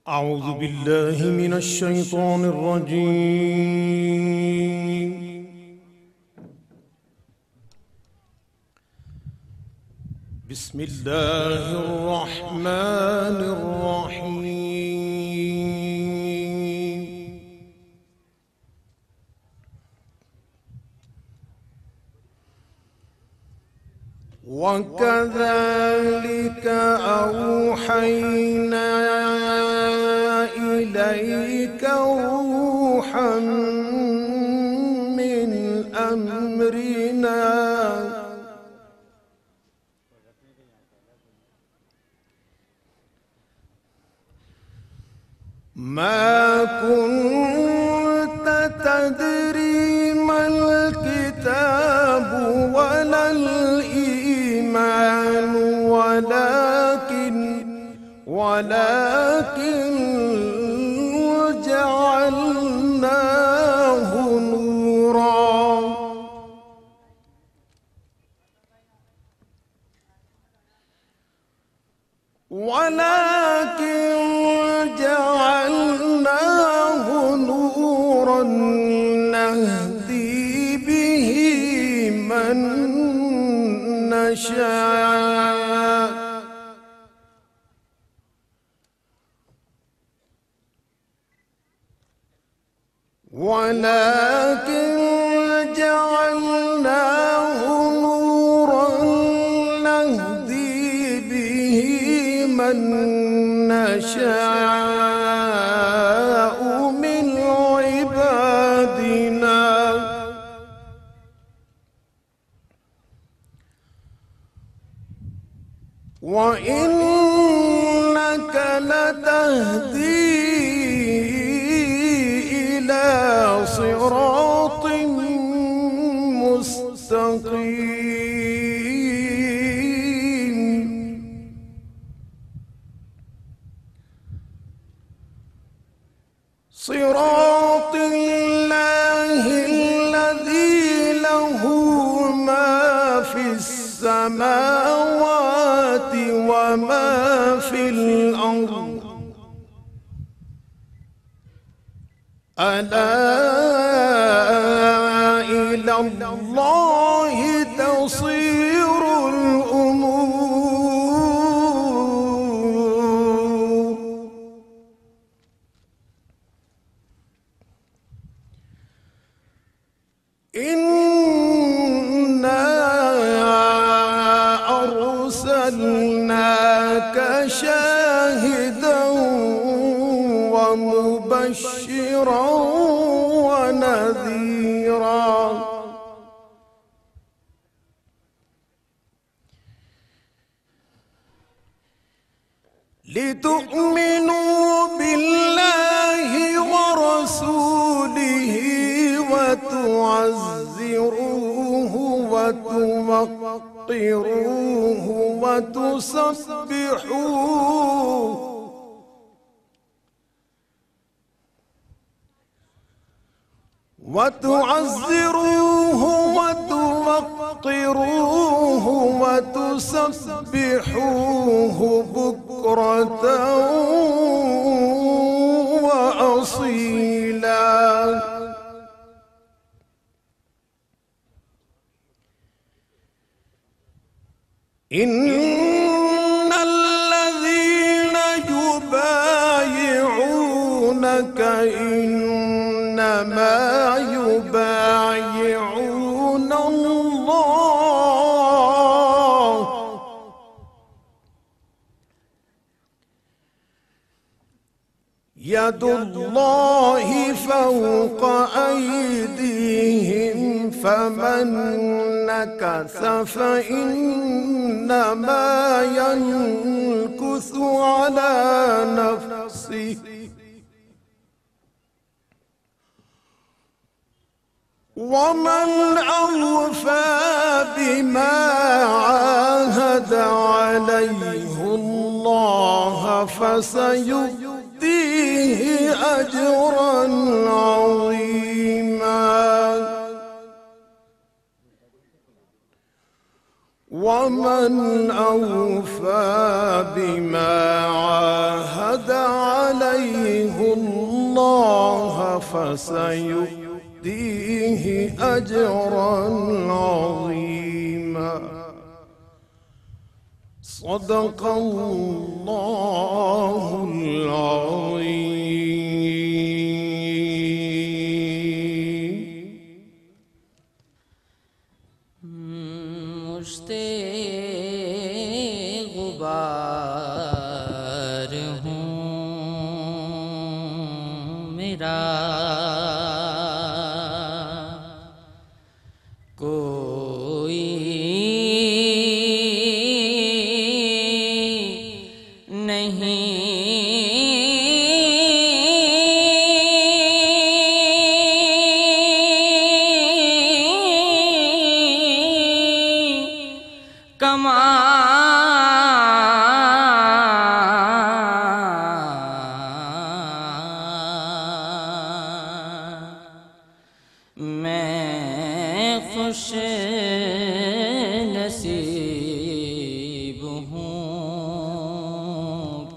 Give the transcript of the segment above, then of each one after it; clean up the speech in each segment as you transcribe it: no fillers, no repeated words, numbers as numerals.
أعوذ بالله من الشيطان الرجيم. بسم الله الرحمن الرحيم. وكذلك أوحينا إليك روحا من أمرنا ما كنت تدري ما الكتاب ولا الإيمان ولكن جعلناه نورا نهدي به من نشاء من عبادنا وإنك لتهدي إلى صراط مستقيم صراط الله الذي له ما في السماوات وما في الأرض ألا إلى الله تصير الأمور إنا أرسلناك شاهدا ومبشرا ونذيرا لتؤمنوا بالله ورسوله وتعزروه وتوقروه وتسبحوه بكرة وأصيلا إن الذين يبايعونك إنما يبايعون الله يد الله فوق أيديهم فمن نكث فإنما ينكث على نفسه ومن أوفى بما عاهد عليه الله فسيؤتيه أجرا عظيما ومن أوفى بما عاهد عليه فسيؤتيه أجرا عظيما. صدق الله العظيم. مشت غبار ہوں میرا، کوئی میں خوش نصیب ہوں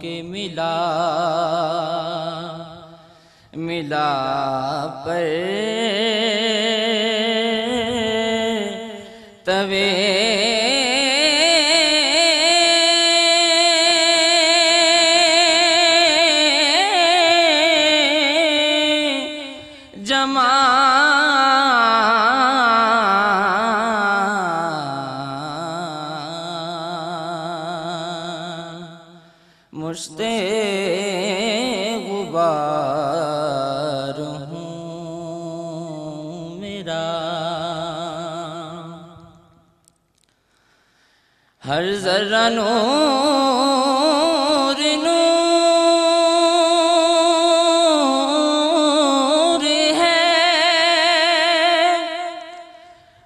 کہ ملا پر توے مشت غبار ہوں میرا، ہر ذرہ نور نور ہے،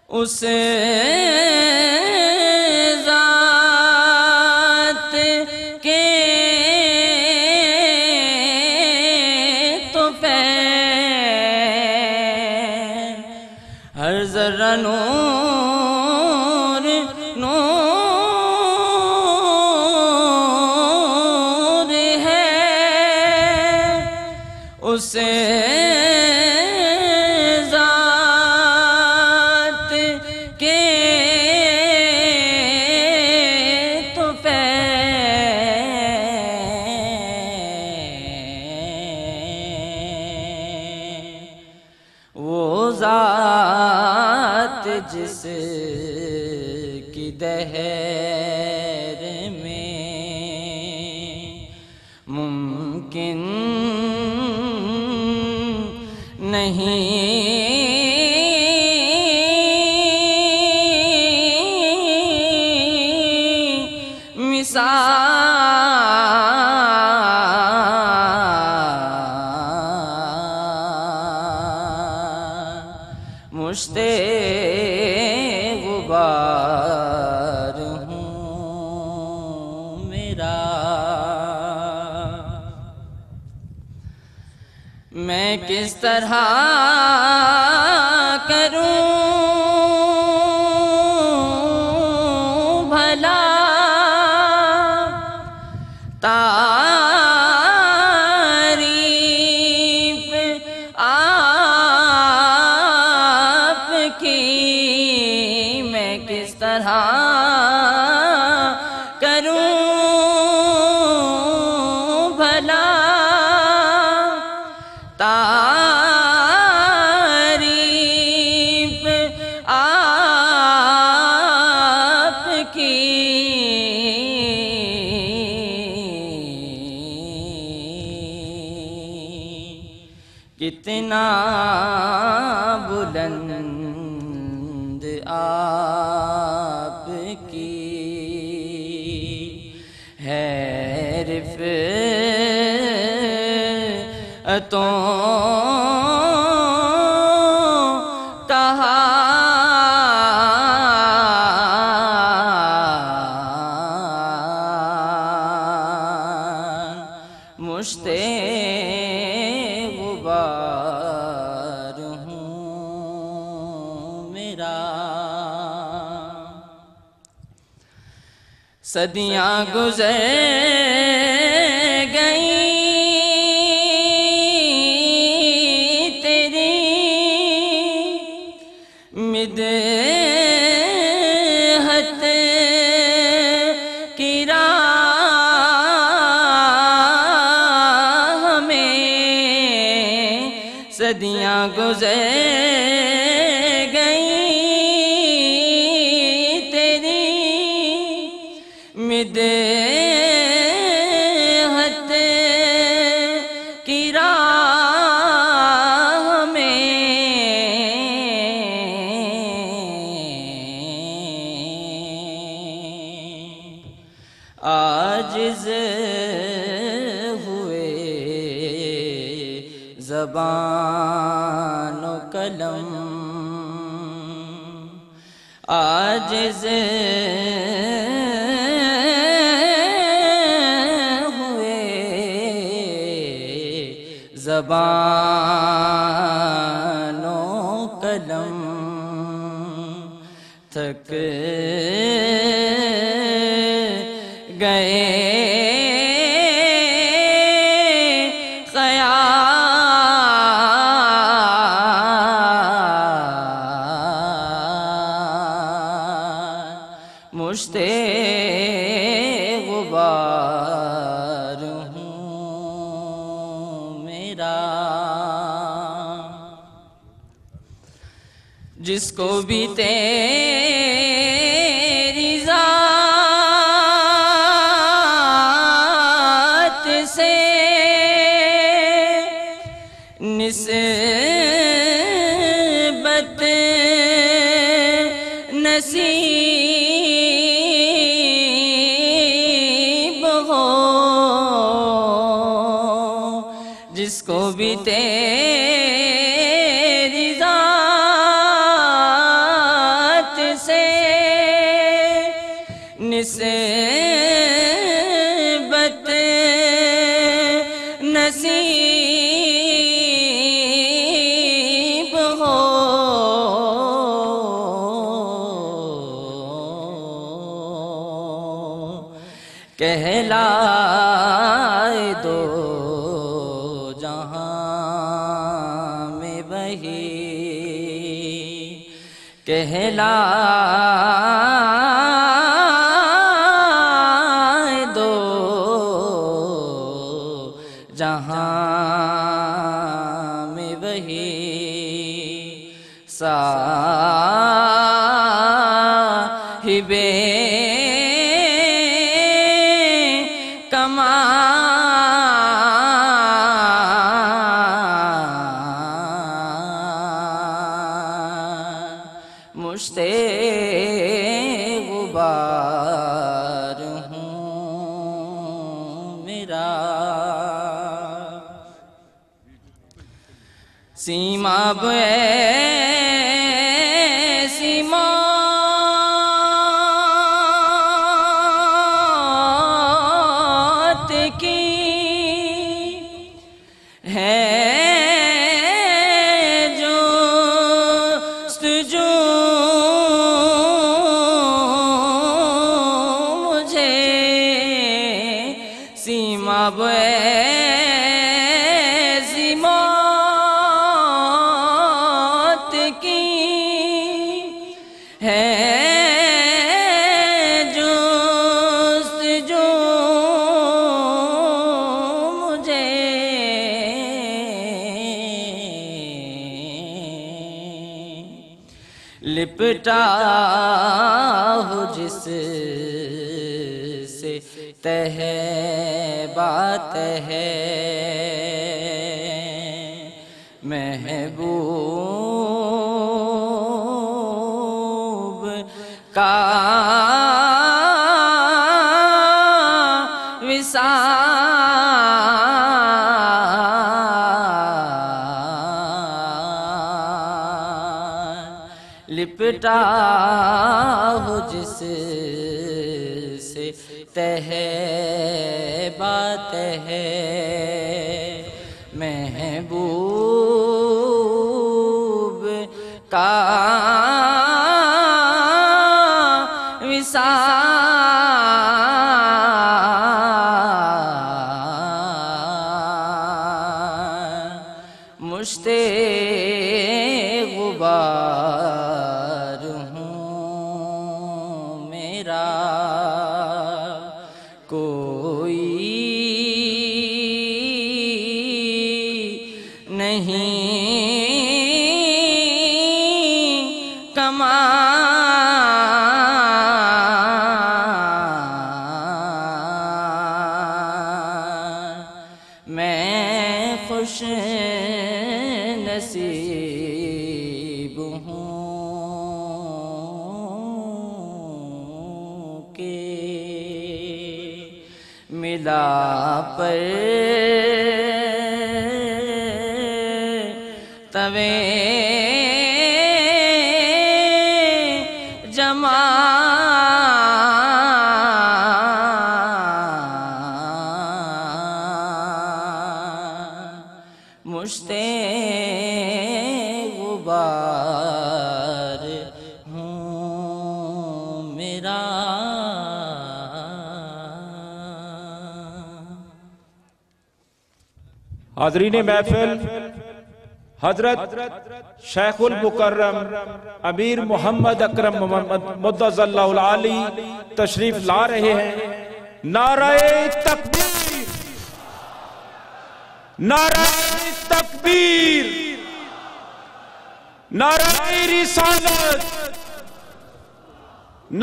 اسے ہر ذرہ نور نور ہے، اسے ذات کے تو وہ ذات جس کی دہر میں ممکن نہیں مشت غبار ہوں میرا، میں کس طرح کروں بھلا تعریف آپ کی، میں کس طرح کروں بھلا تعریف آپ کی، کتنا بلند آپ کی ہے رفعتوں تہا مشت غبار ہوں میرا، صدیاں گزر گئیں صدیاں گزر گئیں تیری مدحت کی راہ میں عاجز ہوئے زبان و قلم، عاجز ہوئے زبان و قلم، تھک گئے مشت غبار ہوں میرا، جس کو بھی تیری ذات سے نسبت نصیب ہو، جس کو بھی تیری ذات سے نسبت نصیب ہو، کہلائے دو جہاں میں وہی، کہلائے دو جہاں میں وہی، صاحب مشت غبار ہوں میرا، سیماب ایسی موت کی ہے اب ایسی موت کی ہے جستجو مجھے، لپٹا ہو جس سے تہ بات ہے، محبوب کا وصال، لپٹا ہو جس سے تہ بات ہے، محبوب کا وصال، مشت غبار ہوں میرا، کوئی نہیں خوش نصیب ہوں کہ ملا پر مشت غبار ہوں میرا حاضرین محفل، حضرت شیخ المکرم امیر محمد اکرم مدظ اللہ العالی تشریف لا رہے ہیں۔ نعرہ تکبیر، نعرہ تکبیر، نعرہ رسالت،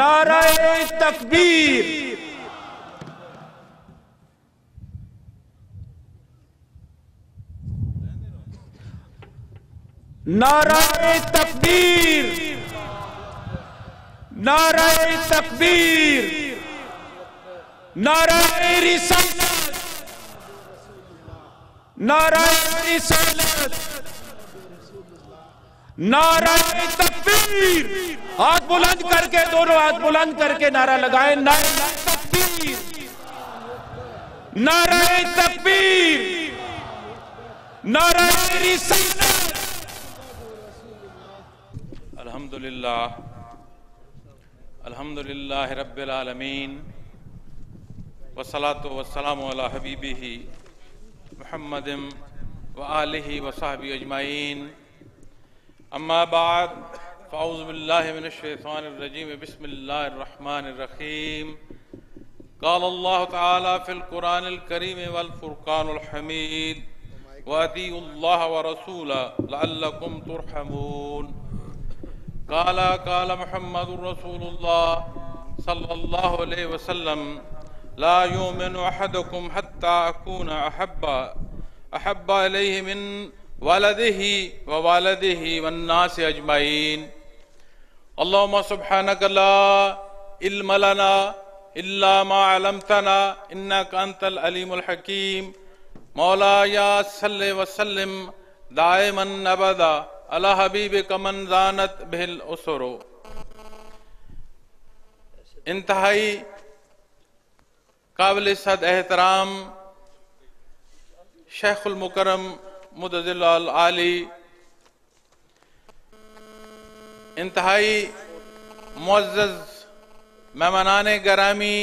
نعرہ تکبیر۔ نعرہ تکبیر، نعرہ تکبیر، نعرہ رسالت، نعرہ رسالت، نعرہ تکبیر۔ ہاتھ بلند کر کے، دونوں ہاتھ بلند کر کے نعرہ لگائیں۔ نعرہ تکبیر، نعرہ تکبیر، نعرہ رسالت۔ الحمدللہ رب العالمین، والصلاة والسلام علی حبیبہ محمد وآلہ وصحبہ اجمعین، اما بعد فاعوذ باللہ من الشیطان الرجیم، بسم اللہ الرحمن الرحیم۔ قال اللہ تعالی فی القرآن الکریم والفرقان الحمید، وَأَطِيعُوا اللَّهَ وَرَسُولَهُ لَعَلَّكُمْ تُرْحَمُونَ۔ قال محمد رسول اللہ صلی اللہ علیہ وسلم، لا يؤمن احدكم حتى اكون احب الیہ من ولده ووالده والناس اجمعین۔ اللهم سبحانك لا علم لنا الا ما علمتنا انك انت العلیم الحکیم۔ مولایا صلی وسلم دائما ابدا علی حبیبک من زانت بہ الاسر۔ انتہائی قابل صد احترام شیخ المکرم مدظ اللہ العالی، انتہائی معزز مہمانان گرامی،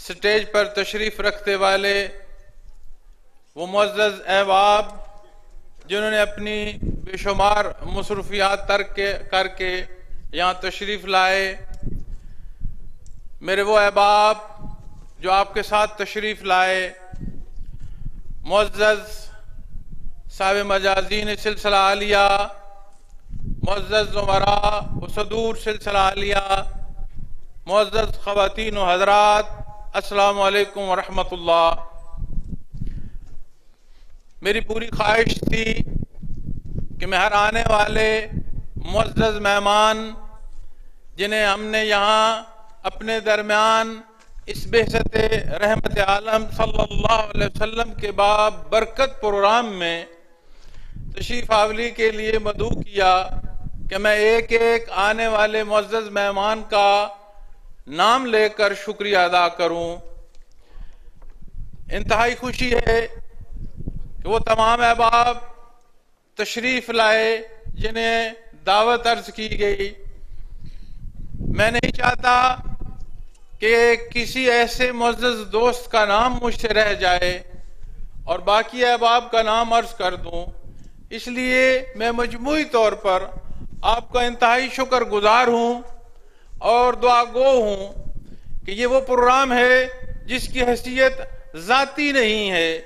سٹیج پر تشریف رکھتے والے وہ معزز احباب جنہوں نے اپنی بے شمار مصروفیات ترک کر کے یہاں تشریف لائے، میرے وہ احباب جو آپ کے ساتھ تشریف لائے، معزز صاحب مجازین سلسلہ عالیہ، معزز زمراء و صدور سلسلہ عالیہ، معزز خواتین و حضرات، السلام علیکم ورحمۃ اللہ۔ میری پوری خواہش تھی کہ میں ہر آنے والے معزز مہمان جنہیں ہم نے یہاں اپنے درمیان اس بعثت رحمت عالم صلی اللہ علیہ وسلم کے باب برکت پروگرام میں تشریف آوری کے لیے مدعو کیا کہ میں ایک ایک آنے والے معزز مہمان کا نام لے کر شکریہ ادا کروں۔ انتہائی خوشی ہے کہ وہ تمام احباب تشریف لائے جنہیں دعوت عرض کی گئی۔ میں نہیں چاہتا کہ کسی ایسے معزز دوست کا نام مجھ سے رہ جائے اور باقی احباب کا نام عرض کر دوں، اس لیے میں مجموعی طور پر آپ کا انتہائی شکر گزار ہوں اور دعا گو ہوں کہ یہ وہ پروگرام ہے جس کی حیثیت ذاتی نہیں ہے،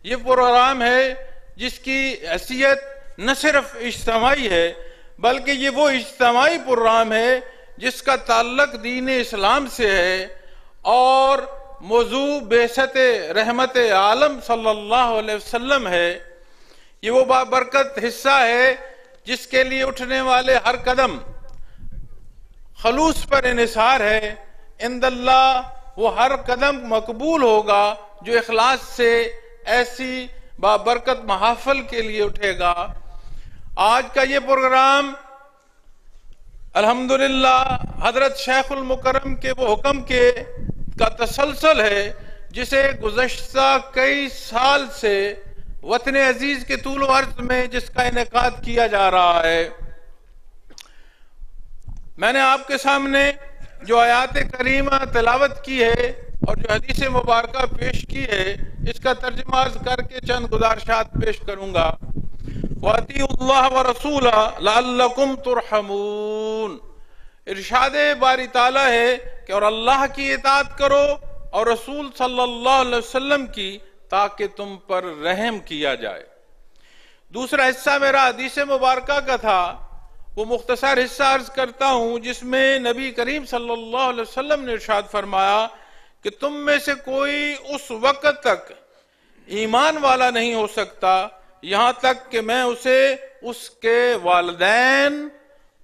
یہ پروگرام ہے جس کی حیثیت نہ صرف اجتماعی ہے بلکہ یہ وہ اجتماعی پروگرام ہے جس کا تعلق دین اسلام سے ہے اور موضوع بعثت رحمت عالم صلی اللہ علیہ وسلم ہے۔ یہ وہ بابرکت حصہ ہے جس کے لیے اٹھنے والے ہر قدم خلوص پر انحصار ہے۔ عند اللہ وہ ہر قدم مقبول ہوگا جو اخلاص سے ایسی بابرکت محافل کے لیے اٹھے گا۔ آج کا یہ پروگرام الحمدللہ حضرت شیخ المکرم کے وہ حکم کا تسلسل ہے جسے گزشتہ کئی سال سے وطن عزیز کے طول و عرض میں جس کا انعقاد کیا جا رہا ہے۔ میں نے آپ کے سامنے جو آیات کریمہ تلاوت کی ہے اور جو حدیث مبارکہ پیش کی ہے اس کا ترجمہ عرض کر کے چند گزارشات پیش کروں گا۔ وَأَطِیعُوا اللَّهَ وَرَسُولَهُ لَعَلَّکُمْ تُرْحَمُونَ، ارشاد باری تعالیٰ ہے کہ اور اللہ کی اطاعت کرو اور رسول صلی اللہ علیہ وسلم کی تاکہ تم پر رحم کیا جائے۔ دوسرا حصہ میرا حدیث مبارکہ کا تھا، وہ مختصر حصہ عرض کرتا ہوں جس میں نبی کریم صلی اللہ علیہ وسلم نے ارشاد فرمایا کہ تم میں سے کوئی اس وقت تک ایمان والا نہیں ہو سکتا یہاں تک کہ میں اسے اس کے والدین،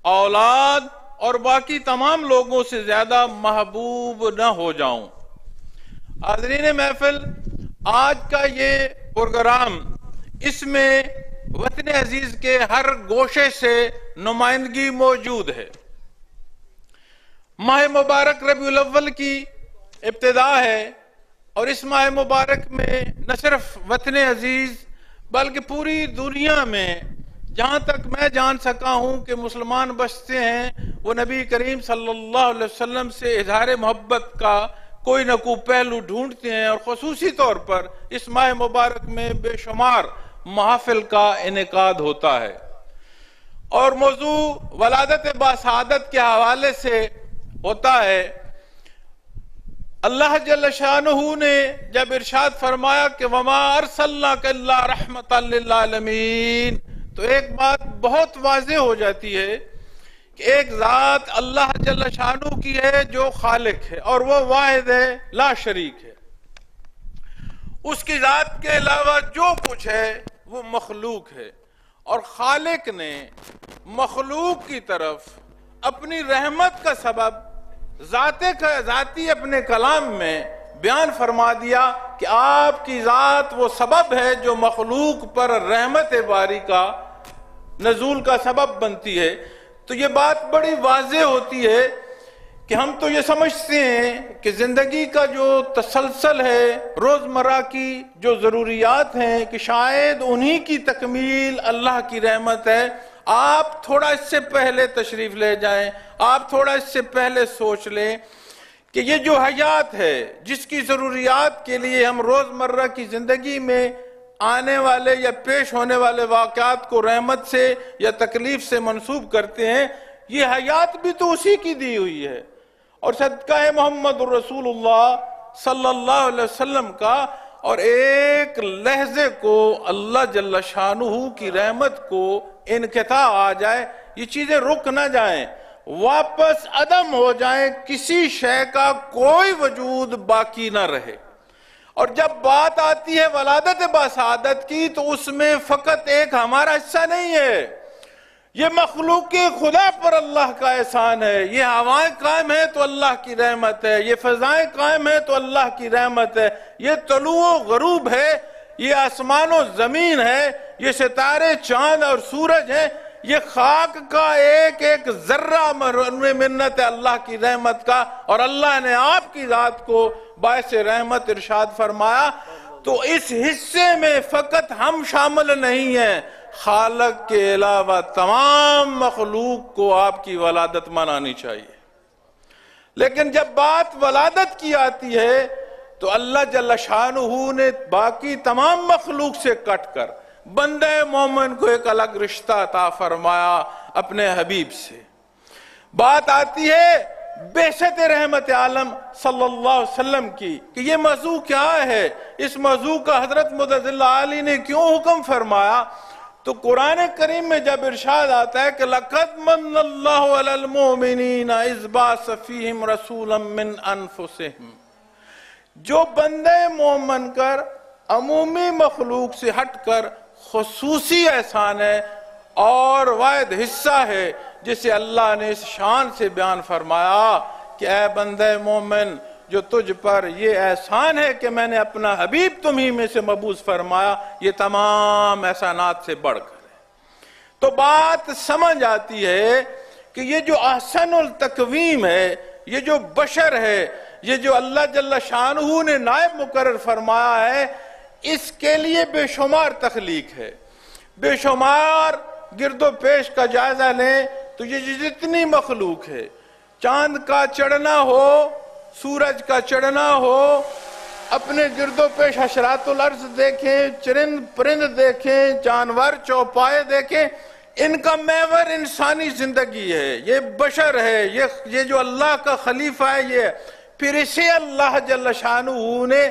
اولاد اور باقی تمام لوگوں سے زیادہ محبوب نہ ہو جاؤں۔ حاضرین محفل، آج کا یہ پروگرام اس میں وطن عزیز کے ہر گوشے سے نمائندگی موجود ہے۔ ماہ مبارک ربیع الاول کی ابتدا ہے اور اس ماہ مبارک میں نہ صرف وطن عزیز بلکہ پوری دنیا میں جہاں تک میں جان سکا ہوں کہ مسلمان بستے ہیں وہ نبی کریم صلی اللہ علیہ وسلم سے اظہار محبت کا کوئی نہ کوئی پہلو ڈھونڈتے ہیں، اور خصوصی طور پر اس ماہ مبارک میں بے شمار محافل کا انعقاد ہوتا ہے۔ اور موضوع ولادت باسعادت کے حوالے سے ہوتا ہے۔ اللہ جل شانہ نے جب ارشاد فرمایا کہ وما ارسلناک الا رحمۃ للعالمین، تو ایک بات بہت واضح ہو جاتی ہے کہ ایک ذات اللہ جل شانہ کی ہے جو خالق ہے اور وہ واحد ہے، لا شریک ہے۔ اس کی ذات کے علاوہ جو کچھ ہے وہ مخلوق ہے، اور خالق نے مخلوق کی طرف اپنی رحمت کا سبب ذاتی اپنے کلام میں بیان فرما دیا کہ آپ کی ذات وہ سبب ہے جو مخلوق پر رحمت باری کا نزول کا سبب بنتی ہے۔ تو یہ بات بڑی واضح ہوتی ہے کہ ہم تو یہ سمجھتے ہیں کہ زندگی کا جو تسلسل ہے، روزمرہ کی جو ضروریات ہیں، کہ شاید انہی کی تکمیل اللہ کی رحمت ہے۔ آپ تھوڑا اس سے پہلے تشریف لے جائیں، آپ تھوڑا اس سے پہلے سوچ لیں کہ یہ جو حیات ہے جس کی ضروریات کے لیے ہم روزمرہ کی زندگی میں آنے والے یا پیش ہونے والے واقعات کو رحمت سے یا تکلیف سے منسوب کرتے ہیں، یہ حیات بھی تو اسی کی دی ہوئی ہے۔ اور صدقہ محمد رسول اللہ صلی اللہ علیہ وسلم کا، اور ایک لحظے کو اللہ جل شانہ کی رحمت کو انقطاع آ جائے، یہ چیزیں رک نہ جائیں، واپس عدم ہو جائیں، کسی شے کا کوئی وجود باقی نہ رہے۔ اور جب بات آتی ہے ولادت باسعادت کی تو اس میں فقط ایک ہمارا حصہ نہیں ہے، یہ مخلوق خدا پر اللہ کا احسان ہے۔ یہ ہوائیں قائم ہیں تو اللہ کی رحمت ہے، یہ فضائیں قائم ہیں تو اللہ کی رحمت ہے، یہ طلوع و غروب ہے، یہ آسمان و زمین ہے، یہ ستارے چاند اور سورج ہیں، یہ خاک کا ایک ایک ذرہ منت ہے اللہ کی رحمت کا، اور اللہ نے آپ کی ذات کو باعث رحمت ارشاد فرمایا۔ تو اس حصے میں فقط ہم شامل نہیں ہیں، خالق کے علاوہ تمام مخلوق کو آپ کی ولادت منانی چاہیے۔ لیکن جب بات ولادت کی آتی ہے تو اللہ جل شانہ نے باقی تمام مخلوق سے کٹ کر بندہ مومن کو ایک الگ رشتہ عطا فرمایا اپنے حبیب سے۔ بات آتی ہے بعثت رحمت عالم صلی اللہ علیہ وسلم کی کہ یہ موضوع کیا ہے، اس موضوع کا حضرت مدظل عالی نے کیوں حکم فرمایا، تو قرآن کریم میں جب ارشاد آتا ہے کہ لَقَدْ مَنَّ اللَّهُ عَلَى الْمُؤْمِنِينَ إِذْ بَعَثَ فِيهِمْ رَسُولًا مِّنْ أَنفُسِهِمْ، جو بندے مومن کر عمومی مخلوق سے ہٹ کر خصوصی احسان ہے اور واحد حصہ ہے جسے اللہ نے اس شان سے بیان فرمایا کہ اے بندے مومن جو تجھ پر یہ احسان ہے کہ میں نے اپنا حبیب تمہیں میں سے مبعوث فرمایا، یہ تمام احسانات سے بڑھ کر ہے۔ تو بات سمجھ آتی ہے کہ یہ جو احسن التقویم ہے، یہ جو بشر ہے، یہ جو اللہ جل شانہ نے نائب مقرر فرمایا ہے، اس کے لیے بے شمار تخلیق ہے۔ بے شمار گرد و پیش کا جائزہ لیں تو یہ جتنی مخلوق ہے، چاند کا چڑھنا ہو، سورج کا چڑھنا ہو، اپنے گرد و پیش حشرات الارض دیکھیں، چرند پرند دیکھیں، جانور چوپائے دیکھیں، ان کا محور انسانی زندگی ہے، یہ بشر ہے، یہ جو اللہ کا خلیفہ ہے یہ۔ پھر اسے اللہ جل شانہ نے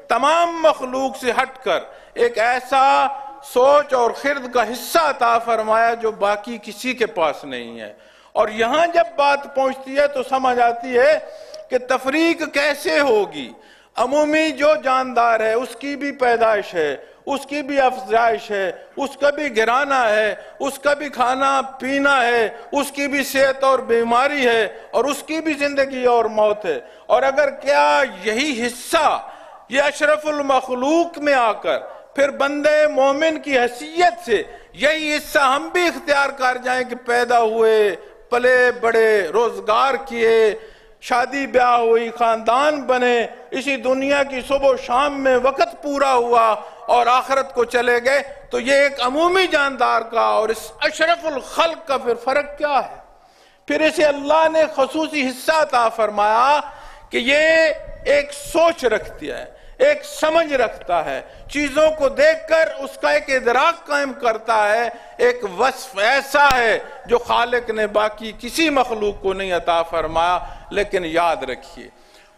تمام مخلوق سے ہٹ کر ایک ایسا سوچ اور خرد کا حصہ عطا فرمایا جو باقی کسی کے پاس نہیں ہے۔ اور یہاں جب بات پہنچتی ہے تو سمجھ آتی ہے کہ تفریق کیسے ہوگی۔ عمومی جو جاندار ہے اس کی بھی پیدائش ہے، اس کی بھی افزائش ہے، اس کا بھی گرانا ہے، اس کا بھی کھانا پینا ہے، اس کی بھی صحت اور بیماری ہے، اور اس کی بھی زندگی اور موت ہے۔ اور اگر کیا یہی حصہ یہ اشرف المخلوق میں آ کر پھر بندے مومن کی حیثیت سے یہی حصہ ہم بھی اختیار کر جائیں کہ پیدا ہوئے، پلے بڑے، روزگار کیے، شادی بیاہ ہوئی، خاندان بنے، اسی دنیا کی صبح و شام میں وقت پورا ہوا اور آخرت کو چلے گئے، تو یہ ایک عمومی جاندار کا اور اس اشرف الخلق کا پھر فرق کیا ہے؟ پھر اسے اللہ نے خصوصی حصہ عطا فرمایا کہ یہ ایک سوچ رکھتی ہے، ایک سمجھ رکھتا ہے، چیزوں کو دیکھ کر اس کا ایک ادراک قائم کرتا ہے، ایک وصف ایسا ہے جو خالق نے باقی کسی مخلوق کو نہیں عطا فرمایا۔ لیکن یاد رکھیے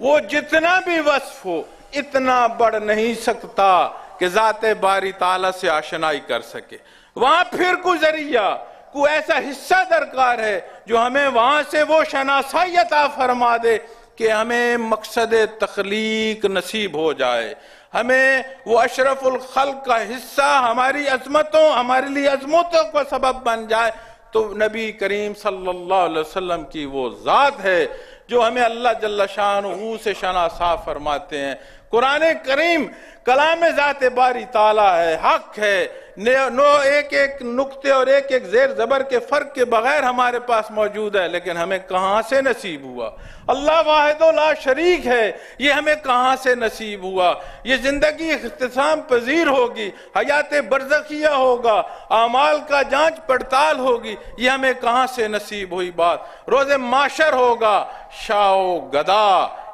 وہ جتنا بھی وصف ہو اتنا بڑھ نہیں سکتا کہ ذات باری تعالیٰ سے آشنائی کر سکے۔ وہاں پھر کوئی ذریعہ، کوئی ایسا حصہ درکار ہے جو ہمیں وہاں سے وہ شناسائی عطا فرما دے کہ ہمیں مقصد تخلیق نصیب ہو جائے، ہمیں وہ اشرف الخلق کا حصہ ہماری عظمتوں، ہمارے لیے عظمتوں کا سبب بن جائے۔ تو نبی کریم صلی اللہ علیہ وسلم کی وہ ذات ہے جو ہمیں اللہ جل شانہ سے شناسا فرماتے ہیں۔ قرآن کریم کلام ذات باری تعالیٰ ہے، حق ہے، ایک ایک نقطے اور ایک ایک زیر زبر کے فرق کے بغیر ہمارے پاس موجود ہے، لیکن ہمیں کہاں سے نصیب ہوا؟ اللہ واحد و لا شریک ہے، یہ ہمیں کہاں سے نصیب ہوا؟ یہ زندگی اختتام پذیر ہوگی، حیات برزخیہ ہوگا، اعمال کا جانچ پڑتال ہوگی، یہ ہمیں کہاں سے نصیب ہوئی بات؟ روز معاشر ہوگا، شاہ و گدا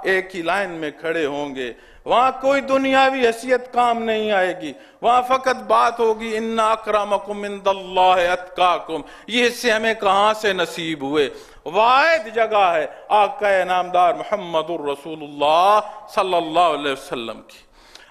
ایک ہی لائن میں کھڑے ہوں گے، وہاں کوئی دنیاوی حیثیت کام نہیں آئے گی، وہاں فقط بات ہوگی ان اکرمکم عند اللہ اتقاکم۔ یہ حصے ہمیں کہاں سے نصیب ہوئے؟ واحد جگہ ہے آقا نامدار محمد الرسول اللہ صلی اللہ علیہ وسلم کی۔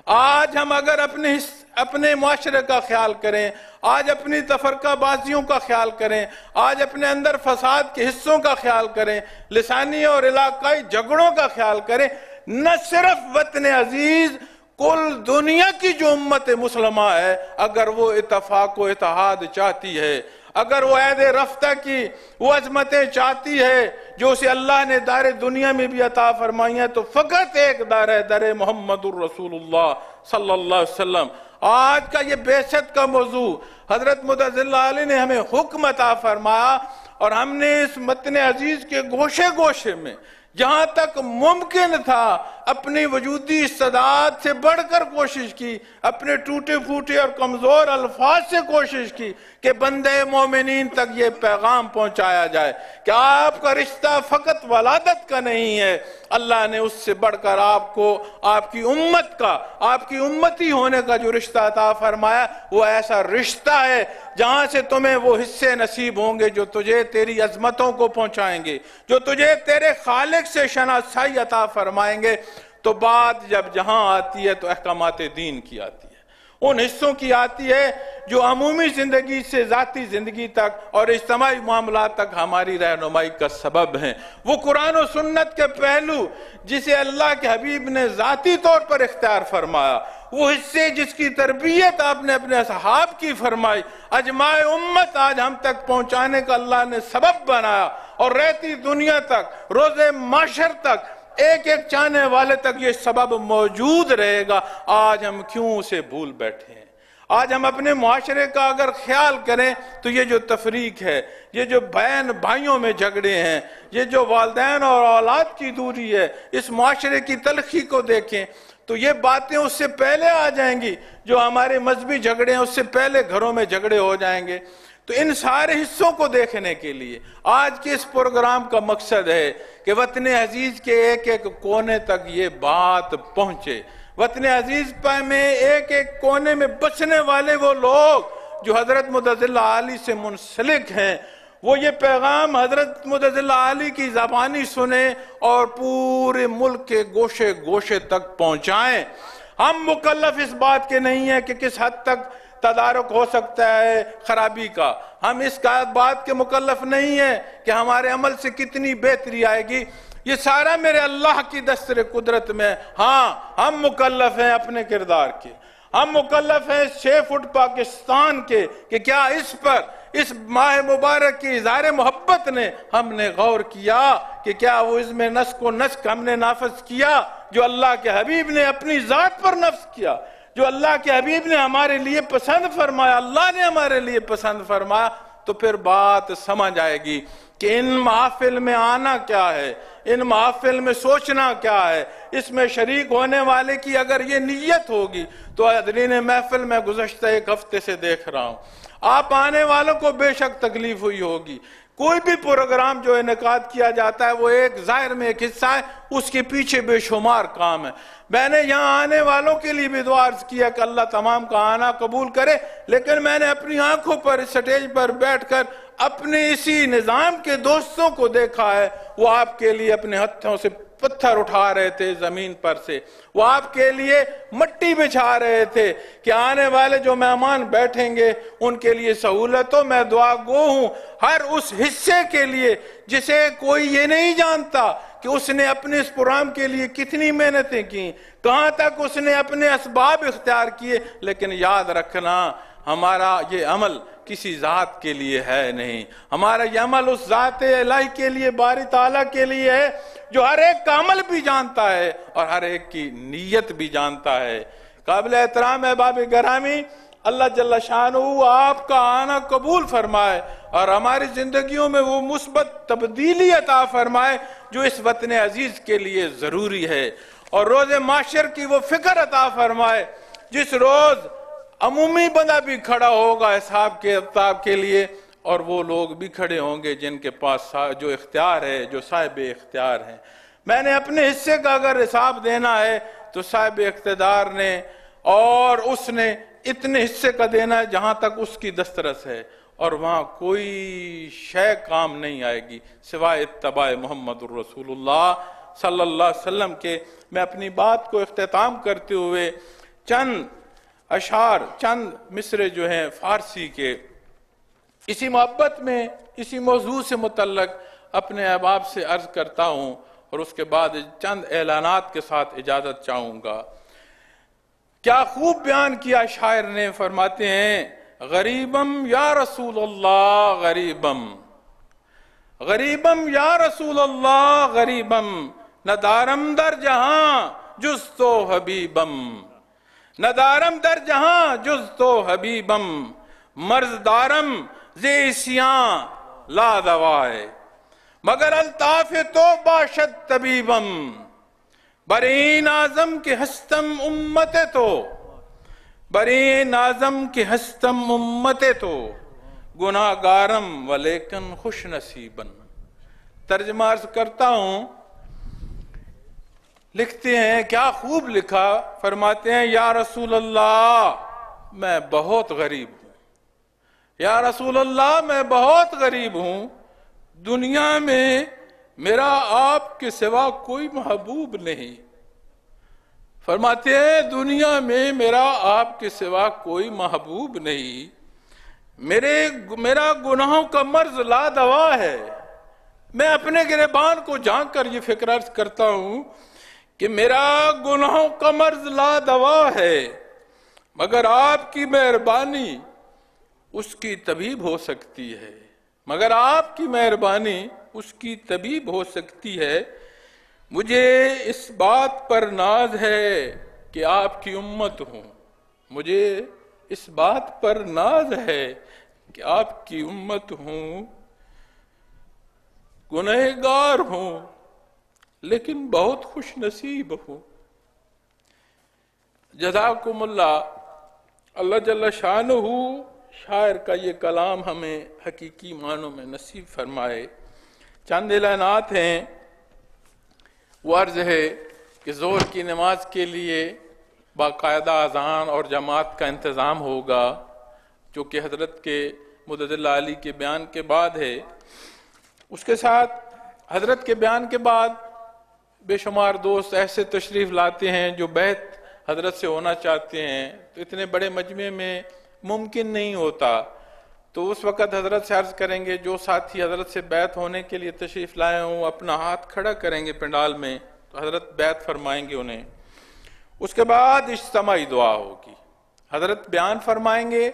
آج ہم اگر اپنے معاشرے کا خیال کریں، آج اپنی تفرقہ بازیوں کا خیال کریں، آج اپنے اندر فساد کے حصوں کا خیال کریں، لسانی اور علاقائی جھگڑوں کا خیال کریں، نہ صرف وطن عزیز، کل دنیا کی جو امت مسلمہ ہے، اگر وہ اتفاق و اتحاد چاہتی ہے، اگر وہ عہد رفتہ کی وہ عظمتیں چاہتی ہے جو اسے اللہ نے دار دنیا میں بھی عطا فرمائی ہیں، تو فقط ایک در ہے، در محمد الرسول اللہ صلی اللہ علیہ وسلم۔ آج کا یہ بعثت کا موضوع حضرت مدظر اللہ علیہ نے ہمیں حکم عطا فرمایا، اور ہم نے اس متن عزیز کے گوشے گوشے میں جہاں تک ممکن تھا اپنی وجودی استعداد سے بڑھ کر کوشش کی، اپنے ٹوٹے پھوٹے اور کمزور الفاظ سے کوشش کی کہ بندے مومنین تک یہ پیغام پہنچایا جائے کہ آپ کا رشتہ فقط ولادت کا نہیں ہے، اللہ نے اس سے بڑھ کر آپ کو آپ کی امت کا، آپ کی امتی ہونے کا جو رشتہ عطا فرمایا، وہ ایسا رشتہ ہے جہاں سے تمہیں وہ حصے نصیب ہوں گے جو تجھے تیری عظمتوں کو پہنچائیں گے، جو تجھے تیرے خالق سے شناسائی عطا فرمائیں گے۔ تو بات جب جہاں آتی ہے تو احکامات دین کی آتی ہے، ان حصوں کی آتی ہے جو عمومی زندگی سے ذاتی زندگی تک اور اجتماعی معاملات تک ہماری رہنمائی کا سبب ہیں۔ وہ قرآن و سنت کے پہلو جسے اللہ کے حبیب نے ذاتی طور پر اختیار فرمایا، وہ حصے جس کی تربیت آپ نے اپنے اصحاب کی فرمائی، اجماع امت آج ہم تک پہنچانے کا اللہ نے سبب بنایا، اور رہتی دنیا تک، روز معاشر تک، ایک ایک چاہنے والے تک یہ سبب موجود رہے گا۔ آج ہم کیوں اسے بھول بیٹھے ہیں؟ آج ہم اپنے معاشرے کا اگر خیال کریں تو یہ جو تفریق ہے، یہ جو بہن بھائیوں میں جھگڑے ہیں، یہ جو والدین اور اولاد کی دوری ہے، اس معاشرے کی تلخی کو دیکھیں تو یہ باتیں اس سے پہلے آ جائیں گی۔ جو ہمارے مذہبی جھگڑے ہیں اس سے پہلے گھروں میں جھگڑے ہو جائیں گے۔ تو ان سارے حصوں کو دیکھنے کے لیے آج کے اس پروگرام کا مقصد ہے کہ وطن عزیز کے ایک ایک کونے تک یہ بات پہنچے۔ وطن عزیز میں ایک ایک کونے میں بسنے والے وہ لوگ جو حضرت متضل عالی سے منسلک ہیں، وہ یہ پیغام حضرت متضل عالی کی زبانی سنیں اور پورے ملک کے گوشے گوشے تک پہنچائیں۔ ہم مکلف اس بات کے نہیں ہیں کہ کس حد تک تدارک ہو سکتا ہے خرابی کا، ہم اس بات کے مکلف نہیں ہیں کہ ہمارے عمل سے کتنی بہتری آئے گی، یہ سارا میرے اللہ کی دستر قدرت میں۔ ہاں ہم مکلف ہیں اپنے کردار کے، ہم مکلف ہیں 6 فٹ پاکستان کے کہ کیا اس پر اس ماہ مبارک کی اظہار محبت نے ہم نے غور کیا کہ کیا وہ اس میں نسک و نسک ہم نے نافذ کیا جو اللہ کے حبیب نے اپنی ذات پر نافذ کیا، جو اللہ کے حبیب نے ہمارے لیے پسند فرمایا، اللہ نے ہمارے لیے پسند فرمایا، تو پھر بات سمجھ آئے گی کہ ان محافل میں آنا کیا ہے، ان محافل میں سوچنا کیا ہے، اس میں شریک ہونے والے کی اگر یہ نیت ہوگی تو حضرین محفل میں گزشتہ 1 ہفتے سے دیکھ رہا ہوں، آپ آنے والوں کو بے شک تکلیف ہوئی ہوگی۔ کوئی بھی پروگرام جو انعقاد کیا جاتا ہے وہ ایک ظاہر میں ایک حصہ ہے، اس کے پیچھے بے شمار کام ہے۔ میں نے یہاں آنے والوں کے لیے بھی دعا عرض کیا کہ اللہ تمام کا آنا قبول کرے، لیکن میں نے اپنی آنکھوں پر اس سٹیج پر بیٹھ کر اپنے اسی نظام کے دوستوں کو دیکھا ہے، وہ آپ کے لیے اپنے ہتھوں سے پتھر اٹھا رہے تھے زمین پر سے، وہ آپ کے لیے مٹی بچھا رہے تھے کہ آنے والے جو مہمان بیٹھیں گے ان کے لیے سہولت ہو۔ میں دعا گو ہوں ہر اس حصے کے لیے جسے کوئی یہ نہیں جانتا کہ اس نے اپنے اس پروگرام کے لیے کتنی محنتیں کی، کہاں تک اس نے اپنے اسباب اختیار کیے، لیکن یاد رکھنا ہمارا یہ عمل کسی ذات کے لیے ہے نہیں، ہمارا یہ عمل اس ذات الہی کے لیے، باری تعالیٰ کے لیے ہے جو ہر ایک کا عمل بھی جانتا ہے اور ہر ایک کی نیت بھی جانتا ہے۔ قابل احترام احباب گرامی، اللہ جل شانہ آپ کا آنا قبول فرمائے اور ہماری زندگیوں میں وہ مثبت تبدیلی عطا فرمائے جو اس وطن عزیز کے لیے ضروری ہے، اور روز معاشر کی وہ فکر عطا فرمائے جس روز عمومی بندہ بھی کھڑا ہوگا حساب کے عطاب کے لیے، اور وہ لوگ بھی کھڑے ہوں گے جن کے پاس جو اختیار ہے، جو صاحب اختیار ہیں۔ میں نے اپنے حصے کا اگر حساب دینا ہے تو صاحب اقتدار نے اور اس نے اتنے حصے کا دینا ہے جہاں تک اس کی دسترس ہے، اور وہاں کوئی شے کام نہیں آئے گی سوائے اتباع محمد الرسول اللہ صلی اللہ علیہ وسلم کے۔ میں اپنی بات کو اختتام کرتے ہوئے چند اشعار، چند مصرے جو ہیں فارسی کے، اسی محبت میں اسی موضوع سے متعلق اپنے احباب سے عرض کرتا ہوں، اور اس کے بعد چند اعلانات کے ساتھ اجازت چاہوں گا۔ کیا خوب بیان کیا شاعر نے، فرماتے ہیں غریبم یا رسول اللہ غریبم، غریبم یا رسول اللہ غریبم، ندارم در جہاں جز تو حبیبم، ندارم در جہاں جز تو حبیبم، مرض دارم زیسیاں لا دوائے، مگر الطاف تو باشد طبیبم، برین اعظم کے ہستم امت تو، برین اعظم کے ہستم امت تو، گناہ گارم ولیکن خوش نصیبن۔ ترجمہ عرض کرتا ہوں، لکھتے ہیں کیا خوب لکھا، فرماتے ہیں یا رسول اللہ میں بہت غریب ہوں، یا رسول اللہ میں بہت غریب ہوں، دنیا میں میرا آپ کے سوا کوئی محبوب نہیں۔ فرماتے ہیں دنیا میں میرا آپ کے سوا کوئی محبوب نہیں، میرا گناہوں کا مرض لا دوا ہے۔ میں اپنے گریبان کو جھانک کر یہ فکر عرض کرتا ہوں کہ میرا گناہوں کا مرض لا دوا ہے، مگر آپ کی مہربانی اس کی طبیب ہو سکتی ہے، مگر آپ کی مہربانی اس کی طبیب ہو سکتی ہے۔ مجھے اس بات پر ناز ہے کہ آپ کی امت ہوں، مجھے اس بات پر ناز ہے کہ آپ کی امت ہوں، گنہگار ہوں لیکن بہت خوش نصیب ہوں۔ جزاکم اللہ، اللہ جل شانہ شاعر کا یہ کلام ہمیں حقیقی معنوں میں نصیب فرمائے۔ چند اعلانات ہیں۔ وہ عرض ہے کہ ظہر کی نماز کے لیے باقاعدہ اذان اور جماعت کا انتظام ہوگا، جو کہ حضرت کے مدد اللہ علی کے بیان کے بعد ہے۔ اس کے ساتھ حضرت کے بیان کے بعد بے شمار دوست ایسے تشریف لاتے ہیں جو بیعت حضرت سے ہونا چاہتے ہیں، تو اتنے بڑے مجمع میں ممکن نہیں ہوتا، تو اس وقت حضرت سے عرض کریں گے جو ساتھی حضرت سے بیعت ہونے کے لیے تشریف لائے ہوں اپنا ہاتھ کھڑا کریں گے پنڈال میں، تو حضرت بیعت فرمائیں گے انہیں۔ اس کے بعد اجتماعی دعا ہوگی، حضرت بیان فرمائیں گے،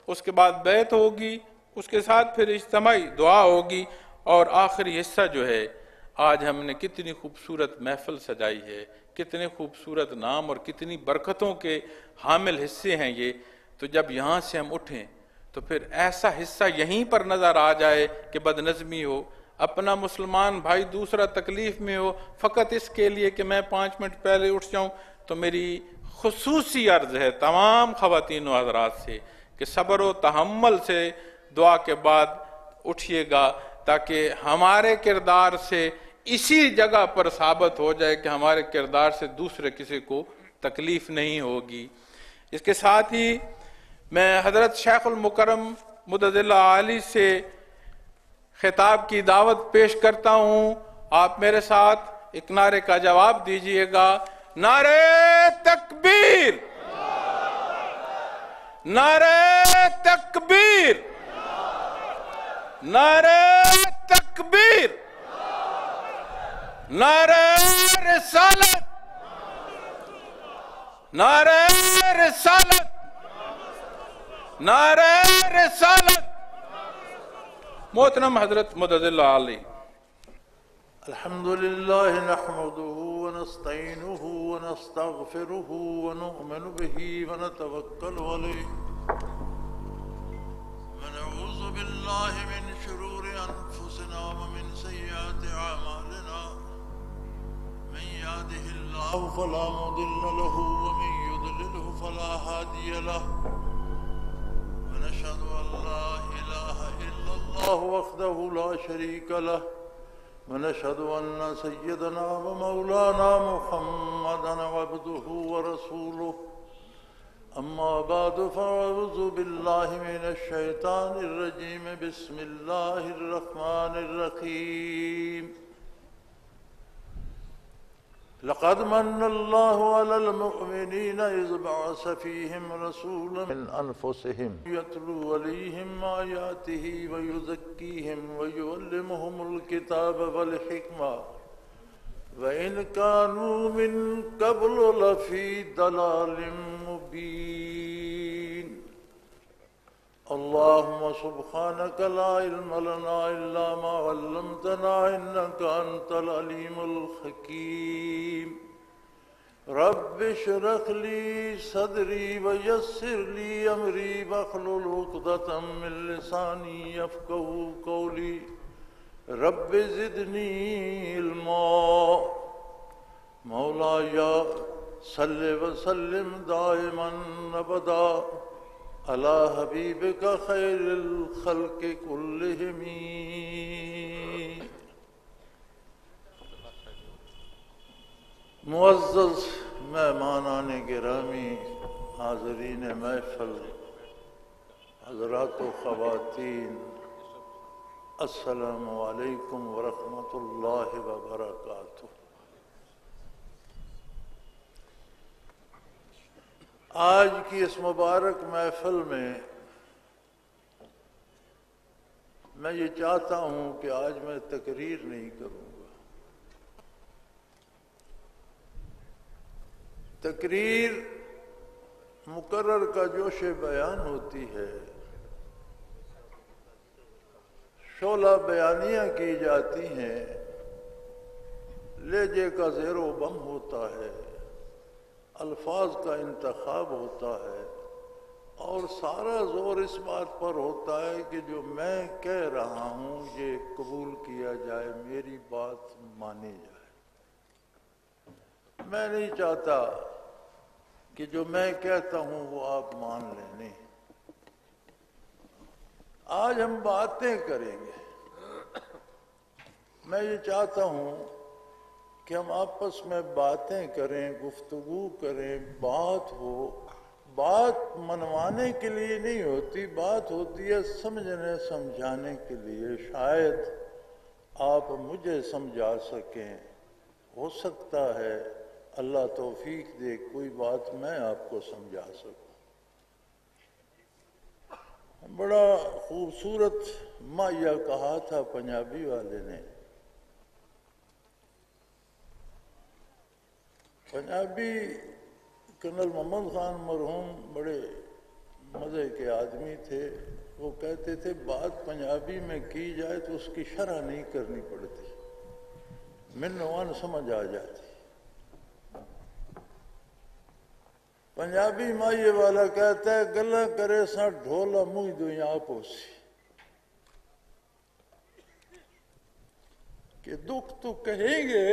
اس کے بعد بیعت ہوگی، اس کے ساتھ پھر اجتماعی دعا ہوگی، اور آخری حصہ جو ہے، آج ہم نے کتنی خوبصورت محفل سجائی ہے، کتنے خوبصورت نام اور کتنی برکتوں کے حامل حصے ہیں یہ، تو جب یہاں سے ہم اٹھیں تو پھر ایسا حصہ یہیں پر نظر آ جائے کہ بد نظمی ہو، اپنا مسلمان بھائی دوسرا تکلیف میں ہو، فقط اس کے لیے کہ میں 5 منٹ پہلے اٹھ جاؤں، تو میری خصوصی عرض ہے تمام خواتین و حضرات سے کہ صبر و تحمل سے دعا کے بعد اٹھیے گا، تاکہ ہمارے کردار سے اسی جگہ پر ثابت ہو جائے کہ ہمارے کردار سے دوسرے کسی کو تکلیف نہیں ہوگی۔ اس کے ساتھ ہی میں حضرت شیخ المکرم مدد اللہ علی سے خطاب کی دعوت پیش کرتا ہوں۔ آپ میرے ساتھ ایک نعرے کا جواب دیجئے گا، نعرہ تکبیر، نعرہ تکبیر، نعرہ تکبیر، نعرہ رسالت، نعرہ رسالت، نعرہ رسالت۔ محترم حضرت مدد اللہ علی۔ الحمد لله نحمده ونستعينه ونستغفره ونؤمن به ونتوكل عليه ونعوذ بالله من شرور أنفسنا ومن سيئات أعمالنا من يهده الله فلا مضل له ومن يضلله فلا هادي له ونشهد أن لا إله إلا الله وحده لا شريك له ونشهد أن سيدنا ومولانا محمدا عبده ورسوله أما بعد فأعوذ بالله من الشيطان الرجيم بسم الله الرحمن الرحيم لقد من الله على المؤمنين إذ بعث فيهم رسولا من أنفسهم يتلو عليهم آياته ويزكيهم ويعلمهم الكتاب والحكمة وإن كانوا من قبل لفي ضلال مبين اللهم سبحانك لا علم لنا إلا ما علمتنا إنك أنت العليم الحكيم رب اشرح لي صدري ويسر لي أمري واحلل عقدة من لساني يفقهوا قولي رب زدني علما مولاي صل وسلم دائما أبدا على حبيبك خير الخلق كلهم معزز مہمانان گرامی، حاضرین محفل، حضرات و خواتین، السلام علیکم ورحمۃ اللہ وبرکاتہ۔ آج کی اس مبارک محفل میں میں یہ چاہتا ہوں کہ آج میں تقریر نہیں کروں گا. تقریر مقرر کا جوش بیان ہوتی ہے، شعلہ بیانیاں کی جاتی ہیں، لہجے کا زیر و بم ہوتا ہے، الفاظ کا انتخاب ہوتا ہے، اور سارا زور اس بات پر ہوتا ہے کہ جو میں کہہ رہا ہوں یہ قبول کیا جائے، میری بات مانی جائے. میں نہیں چاہتا کہ جو میں کہتا ہوں وہ آپ مان لیں. نہیں، آج ہم باتیں کریں گے. میں یہ چاہتا ہوں کہ ہم آپس میں باتیں کریں، گفتگو کریں، بات ہو. بات منوانے کے لیے نہیں ہوتی، بات ہوتی ہے سمجھنے سمجھانے کے لیے. شاید آپ مجھے سمجھا سکیں، ہو سکتا ہے اللہ توفیق دے کوئی بات میں آپ کو سمجھا سکوں. بڑا خوبصورت مائیا کہا تھا پنجابی والے نے. پنجابی کرنل محمد خان مرحوم بڑے مزے کے آدمی تھے. وہ کہتے تھے بات پنجابی میں کی جائے تو اس کی شرح نہیں کرنی پڑتی، منوان سمجھ آ جاتی. پنجابی مائیے والا کہتا ہے گلا کرے سا ڈھولا منہ دو آپ ہوسی، کہ دکھ تو کہیں گے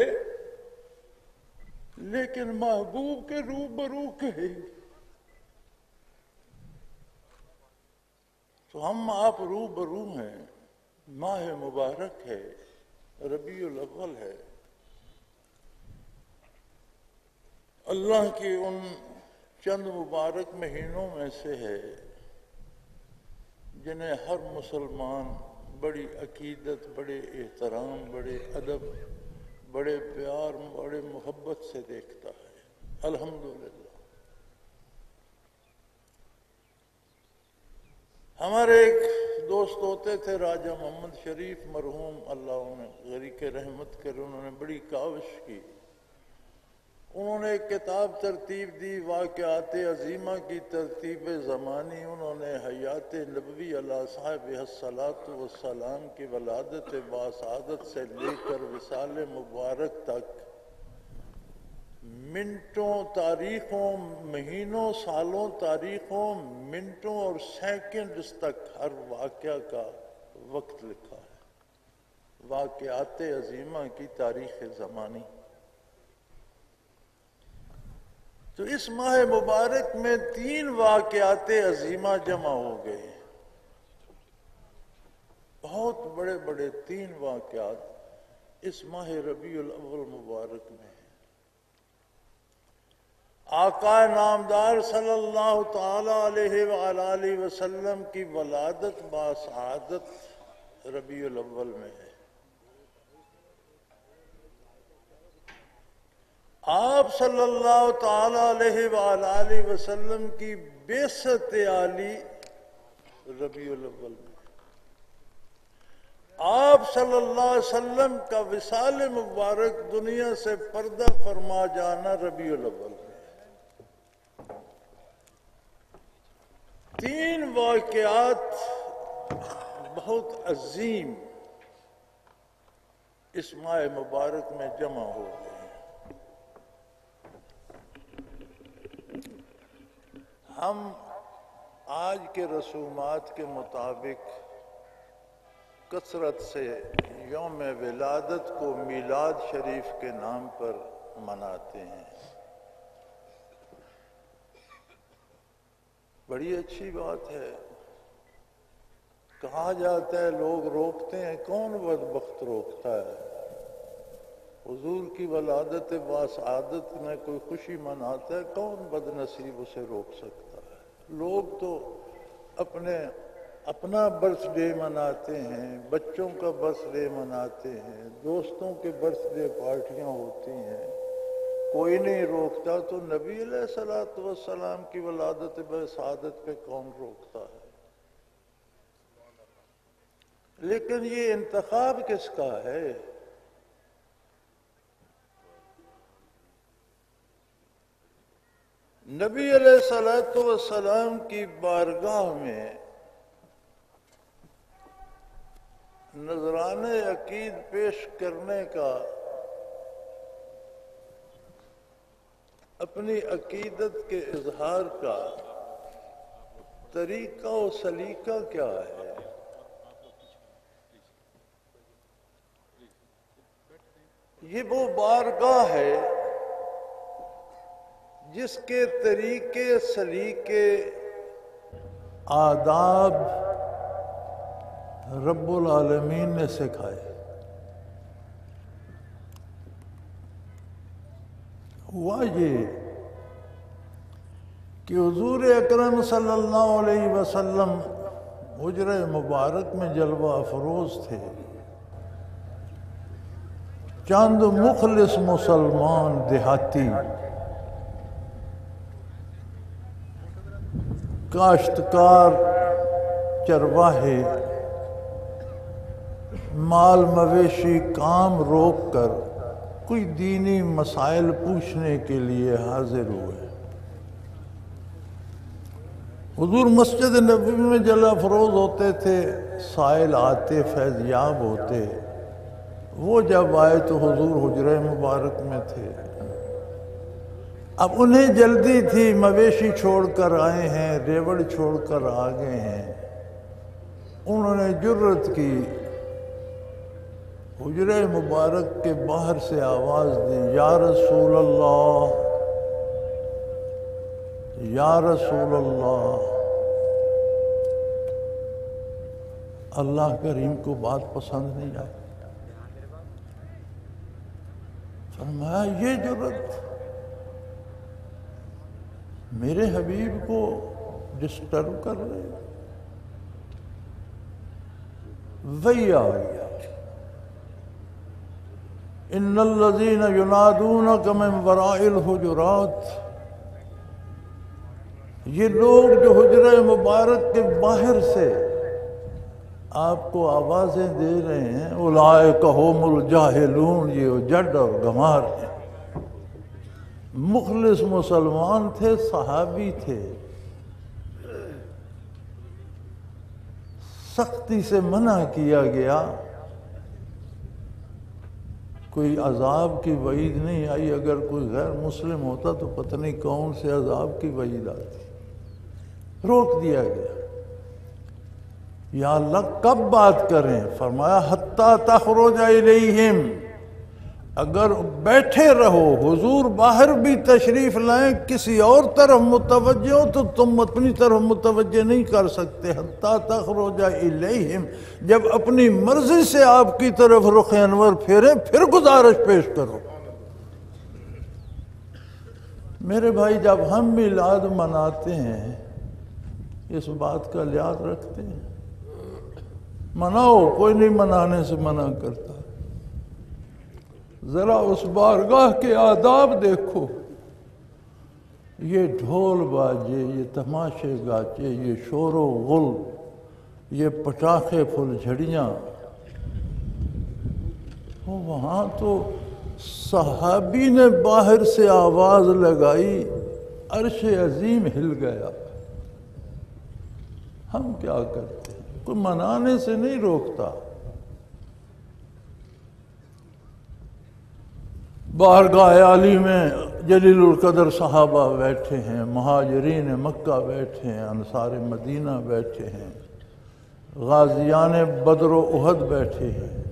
لیکن محبوب کے روبرو کہیں گے. تو ہم آپ روبرو ہیں. ماہ مبارک ہے، ربیع الاول ہے. اللہ کے ان چند مبارک مہینوں میں سے ہے جنہیں ہر مسلمان بڑی عقیدت، بڑے احترام، بڑے ادب، بڑے پیار، بڑے محبت سے دیکھتا ہے. الحمدللہ. ہمارے ایک دوست ہوتے تھے راجہ محمد شریف مرحوم، اللہ انہیں غریق رحمت کرے. انہوں نے بڑی کاوش کی. انہوں نے ایک کتاب ترتیب دی، واقعات عظیمہ کی ترتیب زمانی. انہوں نے حیات نبوی علیہ صاحب الصلاۃ والسلام کی ولادت باسعادت سے لے کر وصال مبارک تک منٹوں تاریخوں، مہینوں سالوں تاریخوں، منٹوں اور سیکنڈز تک ہر واقعہ کا وقت لکھا ہے. واقعات عظیمہ کی تاریخ زمانی. تو اس ماہ مبارک میں 3 واقعات عظیمہ جمع ہو گئے. بہت بڑے بڑے 3 واقعات اس ماہ ربیع الاول مبارک میں ہیں. آقا نامدار صلی اللہ تعالی علیہ وآلہ وسلم کی ولادت باسعادت ربیع الاول میں ہے. آپ صلی اللہ تعالی علیہ وآلہ وسلم کی بعثت عالی ربیع الاول میں. آپ صلی اللہ علیہ وسلم کا وصال مبارک دنیا سے پردہ فرما جانا ربیع الاول میں. 3 واقعات بہت عظیم اس ماہ مبارک میں جمع ہو گئے. ہم آج کے رسومات کے مطابق کثرت سے یوم ولادت کو میلاد شریف کے نام پر مناتے ہیں. بڑی اچھی بات ہے. کہا جاتا ہے لوگ روکتے ہیں، کون بدبخت روکتا ہے؟ حضور کی ولادت باسعادت میں کوئی خوشی مناتا ہے، کون بد نصیب اسے روک سکتا ہے؟ لوگ تو اپنا برتھ ڈے مناتے ہیں، بچوں کا برتھ ڈے مناتے ہیں، دوستوں کے برتھ ڈے پارٹیاں ہوتی ہیں. کوئی نہیں روکتا تو نبی علیہ الصلوۃ والسلام کی ولادت بسعادت پہ کون روکتا ہے؟ لیکن یہ انتخاب کس کا ہے؟ نبی علیہ الصلوۃ والسلام کی بارگاہ میں نذرانِ عقید پیش کرنے کا، اپنی عقیدت کے اظہار کا طریقہ و سلیقہ کیا ہے؟ یہ وہ بارگاہ ہے جس کے طریقے سلیقے آداب رب العالمین نے سکھائے۔ ہوا یہ کہ حضور اکرم صلی اللہ علیہ وسلم حجرہ مبارک میں جلوہ افروز تھے۔ چند مخلص مسلمان دیہاتی کاشتکار چرواہے مال مویشی کام روک کر کوئی دینی مسائل پوچھنے کے لیے حاضر ہوئے۔ حضور مسجد نبوی میں جلوہ افروز ہوتے تھے، سائل آتے، فیض یاب ہوتے۔ وہ جب آئے تو حضور حجرہ مبارک میں تھے۔ اب انہیں جلدی تھی، مویشی چھوڑ کر آئے ہیں، ریوڑ چھوڑ کر آ گئے ہیں۔ انہوں نے جرت کی، حجرہ مبارک کے باہر سے آواز دی، یا رسول اللہ، یا رسول اللہ۔ اللہ کریم کو بات پسند نہیں آئی۔ فرمایا یہ جرت میرے حبیب کو ڈسٹرب کر رہے؟ وہی آ گیا، ان الذین ینادونک من وراء الحجرات۔ یہ لوگ جو حجرہ مبارک کے باہر سے آپ کو آوازیں دے رہے ہیں، اولئک ھم الجاہلون، یہ جڈ اور گمار ہیں۔ مخلص مسلمان تھے، صحابی تھے، سختی سے منع کیا گیا۔ کوئی عذاب کی وعید نہیں آئی، اگر کوئی غیر مسلم ہوتا تو پتہ نہیں کون سے عذاب کی وعید آتی، روک دیا گیا۔ یا اللہ کب بات کریں؟ فرمایا حتی تخرج الیہم، اگر بیٹھے رہو، حضور باہر بھی تشریف لائیں، کسی اور طرف متوجہ ہو تو تم اپنی طرف متوجہ نہیں کر سکتے۔ حتی تخرج الیہم، جب اپنی مرضی سے آپ کی طرف رخ انور پھیریں پھر گزارش پیش کرو۔ میرے بھائی، جب ہم میلاد مناتے ہیں اس بات کا لحاظ رکھتے ہیں؟ مناؤ، کوئی نہیں منانے سے منع کرتا۔ ذرا اس بارگاہ کے آداب دیکھو، یہ ڈھول باجے، یہ تماشے گاچے، یہ شور و غل، یہ پٹاخے پھل جھڑیاں، وہاں تو صحابی نے باہر سے آواز لگائی، عرش عظیم ہل گیا۔ ہم کیا کرتے ہیں؟ کوئی منانے سے نہیں روکتا۔ بارگاہ عالی میں جلیل القدر صحابہ بیٹھے ہیں، مہاجرین مکہ بیٹھے ہیں، انصار مدینہ بیٹھے ہیں، غازیان بدر و احد بیٹھے ہیں۔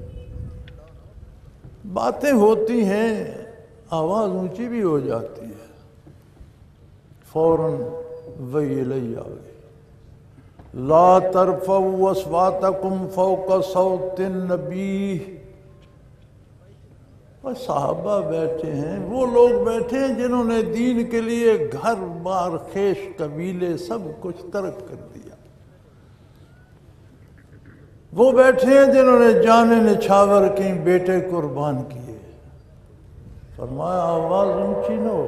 باتیں ہوتی ہیں، آواز اونچی بھی ہو جاتی ہے، فوراً وہی الیہ آ گئی، لا ترفعوا اصواتکم فوق صوت النبی۔ صحابہ بیٹھے ہیں، وہ لوگ بیٹھے ہیں جنہوں نے دین کے لیے گھر بار خیش قبیلے سب کچھ ترک کر دیا۔ وہ بیٹھے ہیں جنہوں نے جانیں نچھاور کی، بیٹے قربان کیے۔ فرمایا آواز اونچی نہ ہو،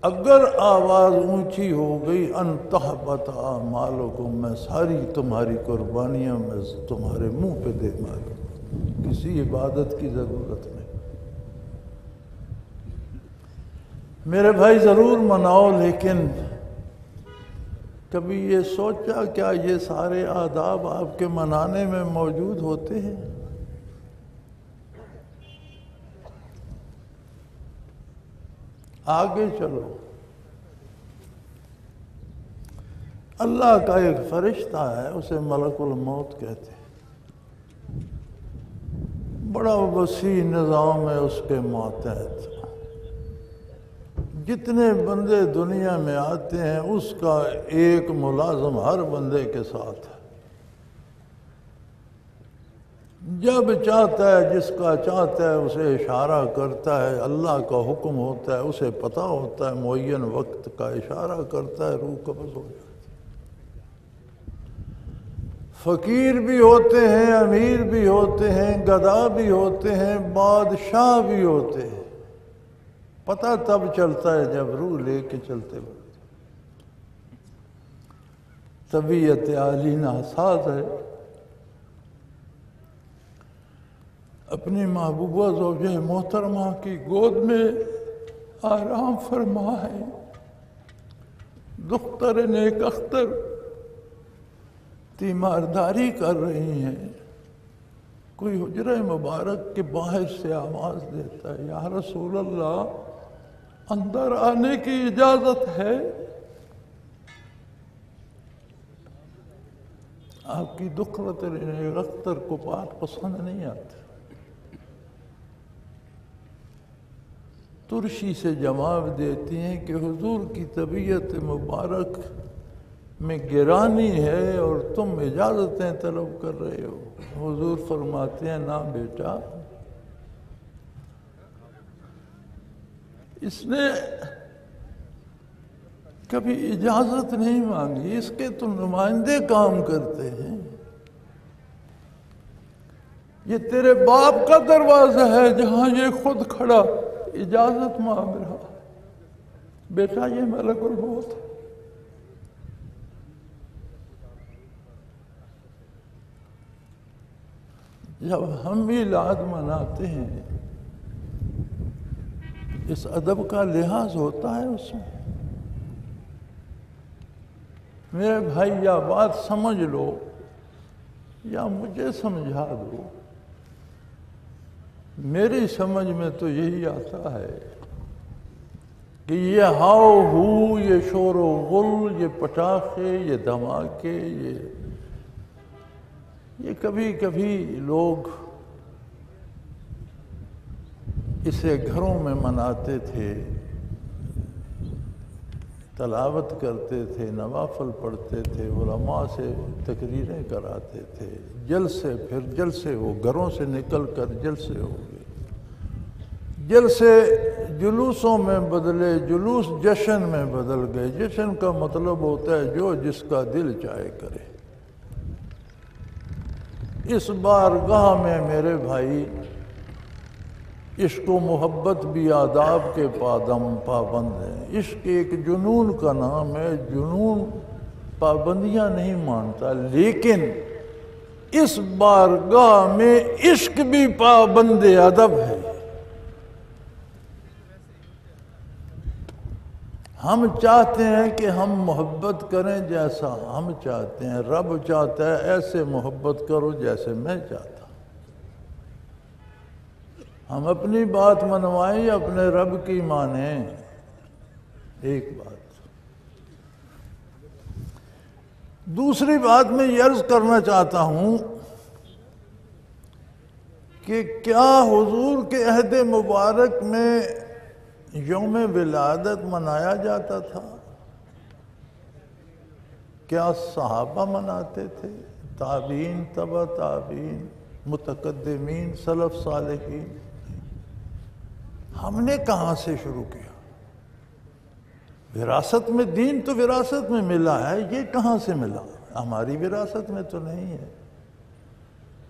اگر آواز اونچی ہو گئی ان تحبط اعمالکم، میں ساری تمہاری قربانیاں میں تمہارے منہ پہ دے ماروں، کسی عبادت کی ضرورت نہیں۔ میرے بھائی ضرور مناؤ، لیکن کبھی یہ سوچا کیا یہ سارے آداب آپ کے منانے میں موجود ہوتے ہیں؟ آگے چلو، اللہ کا ایک فرشتہ ہے، اسے ملک الموت کہتے ہیں، بڑا وسیع نظام ہے اس کے ماتحت، جتنے بندے دنیا میں آتے ہیں اس کا ایک ملازم ہر بندے کے ساتھ ہے، جب چاہتا ہے جس کا چاہتا ہے اسے اشارہ کرتا ہے، اللہ کا حکم ہوتا ہے، اسے پتہ ہوتا ہے، معین وقت کا اشارہ کرتا ہے، روح قبض ہو جاتی ہے۔ فقیر بھی ہوتے ہیں، امیر بھی ہوتے ہیں، گدھا بھی ہوتے ہیں، بادشاہ بھی ہوتے ہیں، پتہ تب چلتا ہے جب روح لے کے چلتے وقت۔ طبیعت عالی ناساز ہے، اپنی محبوبہ زوجہ محترمہ کی گود میں آرام فرما ہے، دختر نیک اختر تیمارداری کر رہی ہیں، کوئی حجرہ مبارک کے باہر سے آواز دیتا ہے، یا رسول اللہ اندر آنے کی اجازت ہے؟ آپ کی دختر نیک اختر کو بات پسند نہیں آتی، ترشی سے جواب دیتی ہیں کہ حضور کی طبیعت مبارک میں گرانی ہے اور تم اجازتیں طلب کر رہے ہو۔ حضور فرماتے ہیں نا بیٹا، اس نے کبھی اجازت نہیں مانگی، اس کے تو نمائندے کام کرتے ہیں، یہ تیرے باپ کا دروازہ ہے جہاں یہ خود کھڑا اجازت مانگ رہا، بیٹا یہ ملک الموت ہے۔ جب ہم میلاد مناتے ہیں اس ادب کا لحاظ ہوتا ہے اس میں۔ میرے بھائی یا بات سمجھ لو یا مجھے سمجھا دو، میری سمجھ میں تو یہی آتا ہے کہ یہ ہاؤ ہو، یہ شور و غل، یہ پٹاخے، یہ دھماکے، یہ کبھی کبھی لوگ اسے گھروں میں مناتے تھے، تلاوت کرتے تھے، نوافل پڑھتے تھے، علماء سے تقریریں کراتے تھے، جلسے پھر جلسے ہو، گھروں سے نکل کر جلسے ہو گئے، جلسے جلوسوں میں بدلے، جلوس جشن میں بدل گئے۔ جشن کا مطلب ہوتا ہے جو جس کا دل چاہے کرے۔ اس بارگاہ میں میرے بھائی عشق و محبت بھی آداب کے پابند ہیں۔ عشق ایک جنون کا نام ہے، جنون پابندیاں نہیں مانتا، لیکن اس بارگاہ میں عشق بھی پابند ادب ہے۔ ہم چاہتے ہیں کہ ہم محبت کریں جیسا ہم چاہتے ہیں، رب چاہتا ہے ایسے محبت کرو جیسے میں چاہتا ہوں۔ ہم اپنی بات منوائیں یا اپنے رب کی مانیں، ایک بات۔ دوسری بات میں یہ عرض کرنا چاہتا ہوں کہ کیا حضور کے عہد مبارک میں یوم ولادت منایا جاتا تھا؟ کیا صحابہ مناتے تھے؟ تابعین، تبع تابعین، متقدمین، سلف صالحین؟ ہم نے کہاں سے شروع کیا؟ وراثت میں، دین تو وراثت میں ملا ہے، یہ کہاں سے ملا؟ ہماری وراثت میں تو نہیں ہے،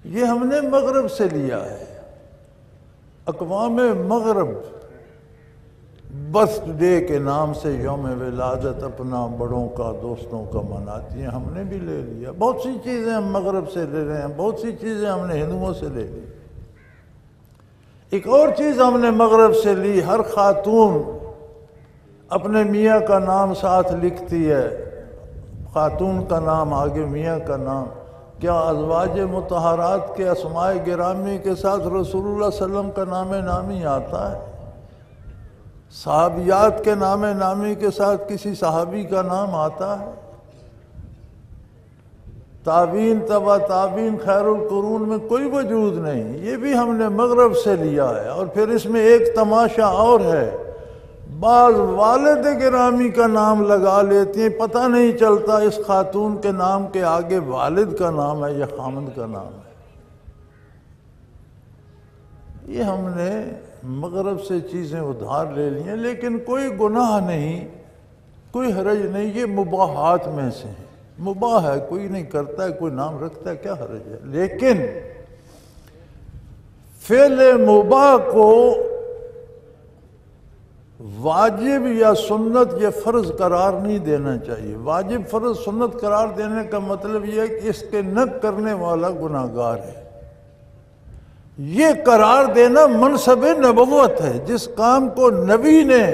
یہ ہم نے مغرب سے لیا ہے۔ اقوام مغرب برتھ ڈے کے نام سے یوم ولادت اپنا بڑوں کا دوستوں کا مناتی ہیں. ہم نے بھی لے لیا. بہت سی چیزیں ہم مغرب سے لے رہے ہیں, بہت سی چیزیں ہم نے ہندوؤں سے لے لی. ایک اور چیز ہم نے مغرب سے لی, ہر خاتون اپنے میاں کا نام ساتھ لکھتی ہے, خاتون کا نام آگے میاں کا نام. کیا ازواج مطہرات کے اسماء گرامی کے ساتھ رسول اللہ صلی اللہ علیہ وسلم کا نام نامی آتا ہے؟ صحابیات کے نام نامی کے ساتھ کسی صحابی کا نام آتا ہے؟ تابعین تبع تابعین خیر القرون میں کوئی وجود نہیں. یہ بھی ہم نے مغرب سے لیا ہے. اور پھر اس میں ایک تماشا اور ہے, بعض والد گرامی کا نام لگا لیتی ہیں, پتہ نہیں چلتا اس خاتون کے نام کے آگے والد کا نام ہے یا خامند کا نام ہے. یہ ہم نے مغرب سے چیزیں ادھار لے لی ہیں, لیکن کوئی گناہ نہیں, کوئی حرج نہیں. یہ مباحات میں سے ہیں, مباح ہے, کوئی نہیں کرتا ہے, کوئی نام رکھتا ہے, کیا حرج ہے. لیکن فعل مباح کو واجب یا سنت یا فرض قرار نہیں دینا چاہیے. واجب فرض سنت قرار دینے کا مطلب یہ ہے کہ اس کے نہ کرنے والا گناہگار ہے. یہ قرار دینا منصب نبوت ہے. جس کام کو نبی نے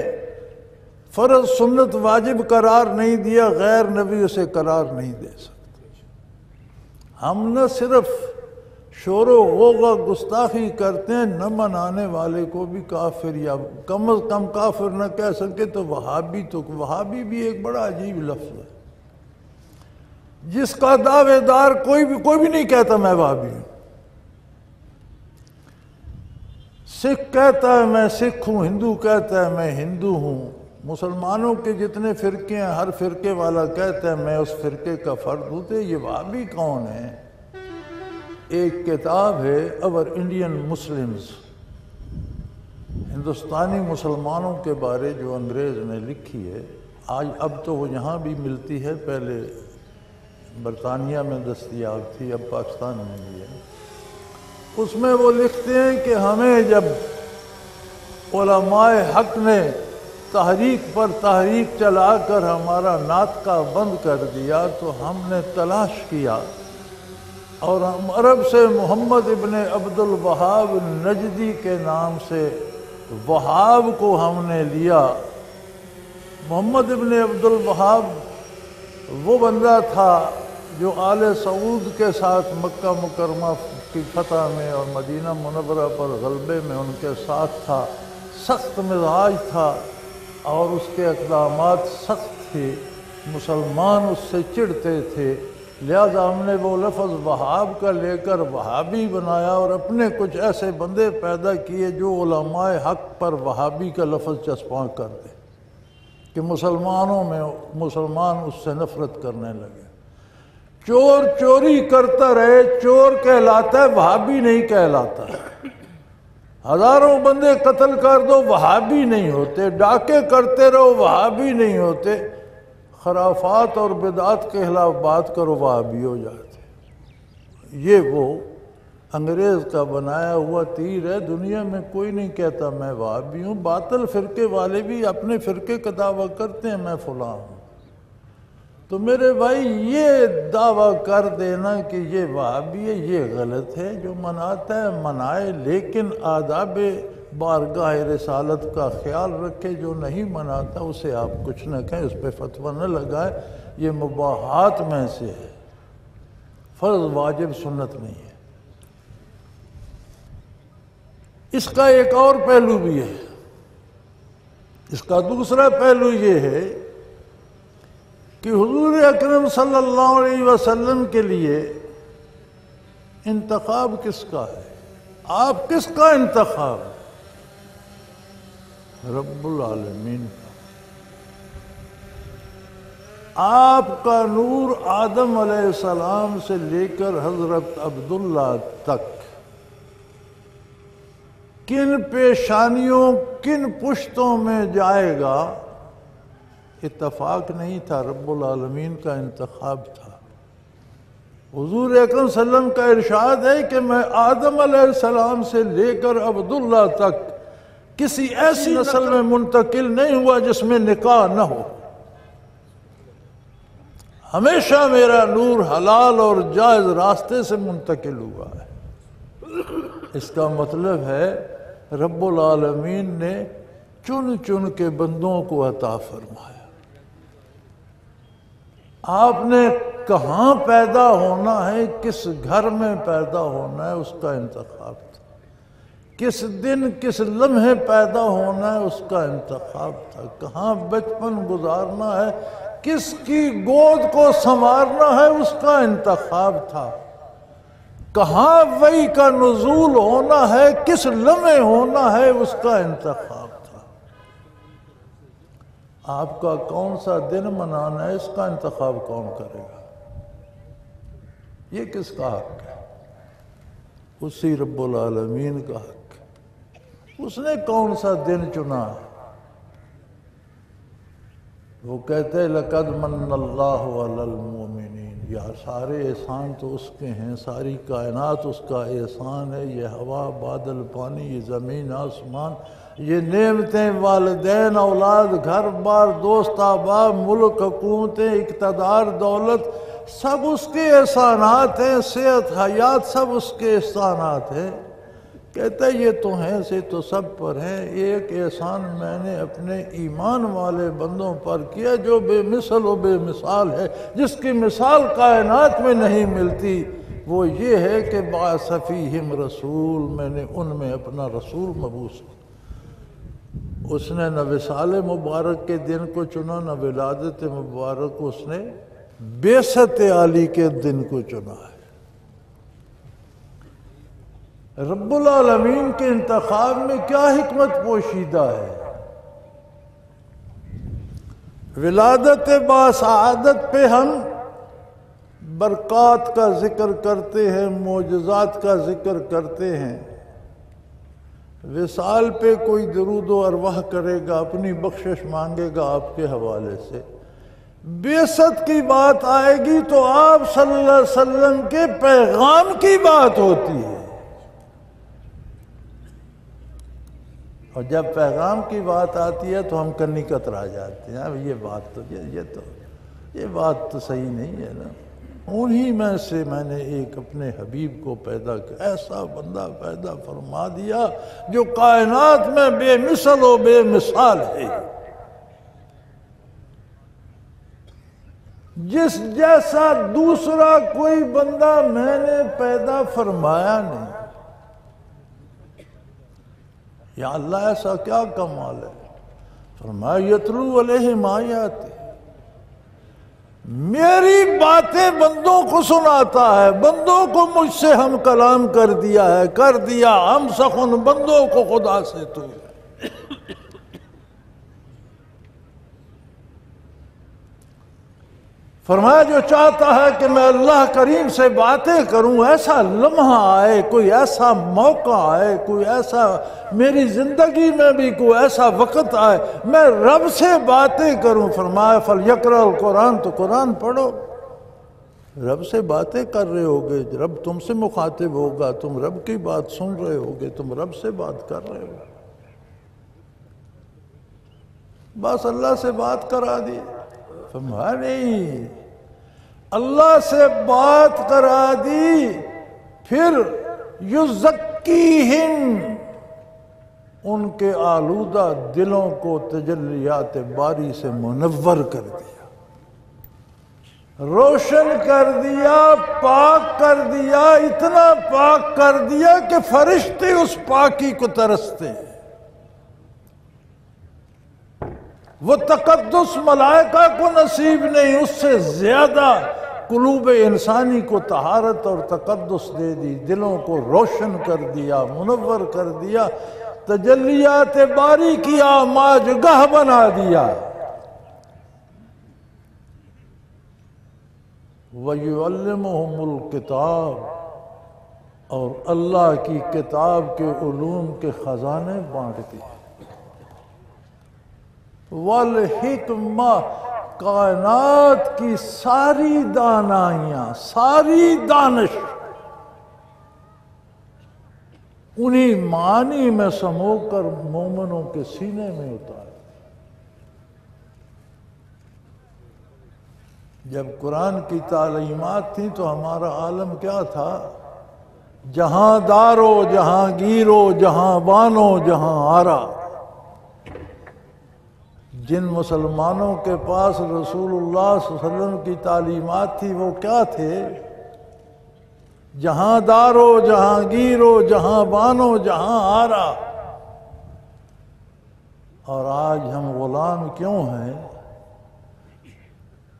فرض سنت واجب قرار نہیں دیا, غیر نبی اسے قرار نہیں دے سکتے. ہم نہ صرف شور و غوغا گستاخی کرتے ہیں, نہ منانے والے کو بھی کافر یا کم از کم کافر نہ کہہ سکے تو وہابی. تو وہابی بھی ایک بڑا عجیب لفظ ہے, جس کا دعوے دار کوئی بھی نہیں کہتا میں وہابی ہوں. سکھ کہتا ہے میں سکھ ہوں, ہندو کہتا ہے میں ہندو ہوں. مسلمانوں کے جتنے فرقے ہیں ہر فرقے والا کہتا ہے میں اس فرقے کا فرد ہوں. تو یہ وہابی کون ہے؟ ایک کتاب ہے اور انڈین مسلمز, ہندوستانی مسلمانوں کے بارے جو انگریز نے لکھی ہے. آج اب تو وہ یہاں بھی ملتی ہے, پہلے برطانیہ میں دستیاب تھی, اب پاکستان میں بھی ہے. اس میں وہ لکھتے ہیں کہ ہمیں جب علماء حق نے تحریک پر تحریک چلا کر ہمارا ناطقہ بند کر دیا تو ہم نے تلاش کیا اور ہم عرب سے محمد ابن عبد الوہاب نجدی کے نام سے وہاب کو ہم نے لیا. محمد ابن عبد الوہاب وہ بندہ تھا جو آل سعود کے ساتھ مکہ مکرمہ کی فتح میں اور مدینہ منورہ پر غلبے میں ان کے ساتھ تھا. سخت مزاج تھا اور اس کے اقدامات سخت تھے, مسلمان اس سے چڑھتے تھے. لہذا ہم نے وہ لفظ وہاب کا لے کر وہابی بنایا اور اپنے کچھ ایسے بندے پیدا کیے جو علماء حق پر وہابی کا لفظ چسپاں کر دے کہ مسلمانوں میں مسلمان اس سے نفرت کرنے لگے. چور چوری کرتا رہے چور کہلاتا ہے, وہابی نہیں کہلاتا. ہزاروں بندے قتل کر دو وہابی نہیں ہوتے, ڈاکے کرتے رہو وہابی نہیں ہوتے, خرافات اور بدعات کے خلاف بات کرو وہابی ہو جاتے. یہ وہ انگریز کا بنایا ہوا تیر ہے. دنیا میں کوئی نہیں کہتا میں وہابی ہوں. باطل فرقے والے بھی اپنے فرقے کا دعویٰ کرتے ہیں میں فلاں ہوں. تو میرے بھائی یہ دعویٰ کر دینا کہ یہ وہابی ہے یہ غلط ہے. جو مناتا ہے منائے, لیکن آداب بارگاہ رسالت کا خیال رکھے. جو نہیں مناتا اسے آپ کچھ نہ کہیں, اس پہ فتویٰ نہ لگائے. یہ مباحات میں سے ہے, فرض واجب سنت نہیں ہے. اس کا ایک اور پہلو بھی ہے. اس کا دوسرا پہلو یہ ہے کہ حضور اکرم صلی اللہ علیہ وسلم کے لیے انتخاب کس کا ہے؟ آپ کس کا انتخاب؟ رب العالمین کا. آپ کا نور آدم علیہ السلام سے لے کر حضرت عبداللہ تک کن پیشانیوں کن پشتوں میں جائے گا اتفاق نہیں تھا, رب العالمین کا انتخاب تھا. حضور اکرم صلی اللہ علیہ وسلم کا ارشاد ہے کہ میں آدم علیہ السلام سے لے کر عبداللہ تک کسی ایسی نسل میں منتقل نہیں ہوا جس میں نکاح نہ ہو۔ ہمیشہ میرا نور حلال اور جائز راستے سے منتقل ہوا ہے۔ اس کا مطلب ہے رب العالمین نے چن چن کے بندوں کو عطا فرمایا۔ آپ نے کہاں پیدا ہونا ہے، کس گھر میں پیدا ہونا ہے، اس کا انتخاب تھا۔ کس دن کس لمحے پیدا ہونا ہے، اس کا انتخاب تھا۔ کہاں بچپن گزارنا ہے، کس کی گود کو سنوارنا ہے، اس کا انتخاب تھا۔ کہاں وحی کا نزول ہونا ہے، کس لمحے ہونا ہے، اس کا انتخاب تھا۔ آپ کا کون سا دن منانا ہے، اس کا انتخاب کون کرے گا؟ یہ کس کا حق ہے؟ اسی رب العالمین کا حق ہے۔ اس نے کون سا دن چنا ہے؟ وہ کہتے ہیں لَقَدْ مَنَّ اللَّهُ عَلَى الْمُؤْمِنِينَ، یا سارے احسان تو اس کے ہیں، ساری کائنات اس کا احسان ہے۔ یہ ہوا، بادل، پانی، یہ زمین، آسمان، یہ نعمتیں، والدین، اولاد، گھر بار، دوست احباب، ملک، حکومتیں، اقتدار، دولت، سب اس کے احسانات ہیں۔ صحت، حیات، سب اس کے احسانات ہیں۔ کہتا ہے یہ تو ہیں سے تو سب پر ہیں، ایک احسان میں نے اپنے ایمان والے بندوں پر کیا جو بے مثل و بے مثال ہے، جس کی مثال کائنات میں نہیں ملتی۔ وہ یہ ہے کہ بعث فیہم رسول، میں نے ان میں اپنا رسول مبعوث کیا۔ اس نے نہ وصال مبارک کے دن کو چنا، نہ ولادت مبارک، اس نے بعثت عالی کے دن کو چنا ہے۔ رب العالمین کے انتخاب میں کیا حکمت پوشیدہ ہے؟ ولادت باسعادت پہ ہم برکات کا ذکر کرتے ہیں، معجزات کا ذکر کرتے ہیں۔ وصال پہ کوئی درود و ارواح کرے گا، اپنی بخشش مانگے گا آپ کے حوالے سے۔ بعثت کی بات آئے گی تو آپ صلی اللہ علیہ وسلم کے پیغام کی بات ہوتی ہے، اور جب پیغام کی بات آتی ہے تو ہم کنی کترا جاتے ہیں۔ یہ بات تو صحیح نہیں ہے نا۔ انہی میں سے میں نے ایک اپنے حبیب کو پیدا کیا، ایسا بندہ پیدا فرما دیا جو کائنات میں بے مثل و بے مثال ہے، جس جیسا دوسرا کوئی بندہ میں نے پیدا فرمایا نہیں۔ یا اللہ ایسا کیا کمال ہے؟ فرمایا یتلو علیہم آیاتی، میری باتیں بندوں کو سناتا ہے۔ بندوں کو مجھ سے ہم کلام کر دیا ہے، کر دیا ہم سخن بندوں کو خدا سے تو۔ فرمایا جو چاہتا ہے کہ میں اللہ کریم سے باتیں کروں، ایسا لمحہ آئے، کوئی ایسا موقع آئے، کوئی ایسا میری زندگی میں بھی کوئی ایسا وقت آئے میں رب سے باتیں کروں۔ فرمایا فَلْيَقْرَأْ الْقُرْآنَ، تو قرآن پڑھو۔ رب سے باتیں کر رہے ہوگے، رب تم سے مخاطب ہوگا، تم رب کی بات سن رہے ہوگے، تم رب سے بات کر رہے ہو۔ بس اللہ سے بات کرا دی؟ فرمایا نہیں، اللہ سے بات کرا دی، پھر یزکیہم، ان کے آلودہ دلوں کو تجلیات باری سے منور کر دیا، روشن کر دیا، پاک کر دیا، اتنا پاک کر دیا کہ فرشتے اس پاکی کو ترستے ہیں۔ وہ تقدس ملائکہ کو نصیب نہیں، اس سے زیادہ قلوب انسانی کو طہارت اور تقدس دے دی، دلوں کو روشن کر دیا، منور کر دیا، تجلیات باری کی آماج گاہ بنا دیا۔ وَيُعَلِّمُهُمُ الْكِتَابِ، اور اللہ کی کتاب کے علوم کے خزانے بانٹ دیے۔ والحکمہ، کائنات کی ساری دانائیاں، ساری دانش انہی معانی میں سمو کر مومنوں کے سینے میں اتارے۔ جب قرآن کی تعلیمات تھیں تو ہمارا عالم کیا تھا؟ جہاں دارو، جہاں گیرو، جہاں بانو، جہاں آرا۔ جن مسلمانوں کے پاس رسول اللہ صلی اللہ علیہ وسلم کی تعلیمات تھی وہ کیا تھے؟ جہاں دارو، جہاں گیرو، جہاں بانو، جہاں آرا۔ اور آج ہم غلام کیوں ہیں؟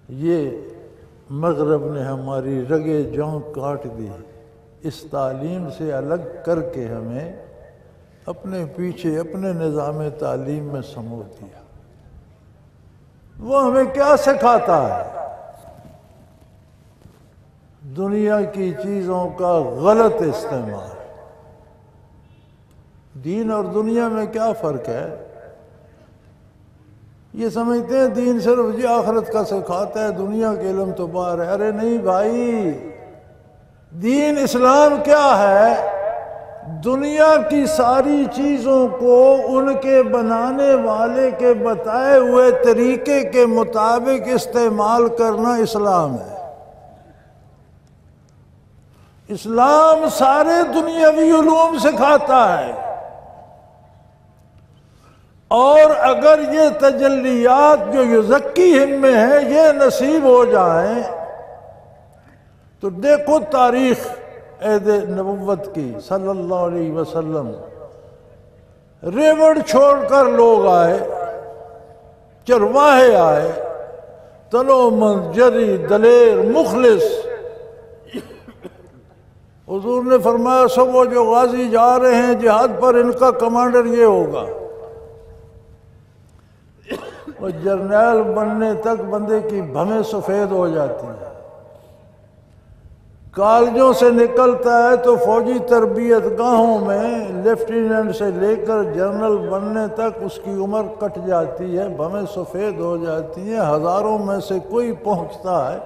یہ مغرب نے ہماری رگے جوں کاٹ دی، اس تعلیم سے الگ کر کے ہمیں اپنے پیچھے اپنے نظام تعلیم میں سمو دیا۔ وہ ہمیں کیا سکھاتا ہے؟ دنیا کی چیزوں کا غلط استعمال۔ دین اور دنیا میں کیا فرق ہے؟ یہ سمجھتے ہیں دین صرف یہ آخرت کا سکھاتا ہے، دنیا کے علم تو باہر ہے۔ ارے نہیں بھائی، دین اسلام کیا ہے؟ دنیا کی ساری چیزوں کو ان کے بنانے والے کے بتائے ہوئے طریقے کے مطابق استعمال کرنا اسلام ہے۔ اسلام سارے دنیاوی علوم سکھاتا ہے، اور اگر یہ تجلیات جو یزکیہم میں ہیں یہ نصیب ہو جائیں تو دیکھو تاریخ عہد نبوت کی صلی اللہ علیہ وسلم، ریوڑ چھوڑ کر لوگ آئے، چرواہے آئے، تنومند، جری، دلیر، مخلص۔ حضور نے فرمایا سب وہ جو غازی جا رہے ہیں جہاد پر، ان کا کمانڈر یہ ہوگا۔ اور جرنیل بننے تک بندے کی بھمیں سفید ہو جاتی ہیں۔ کالجوں سے نکلتا ہے تو فوجی تربیت گاہوں میں لیفٹیننٹ سے لے کر جنرل بننے تک اس کی عمر کٹ جاتی ہے، بھمیں سفید ہو جاتی ہیں، ہزاروں میں سے کوئی پہنچتا ہے۔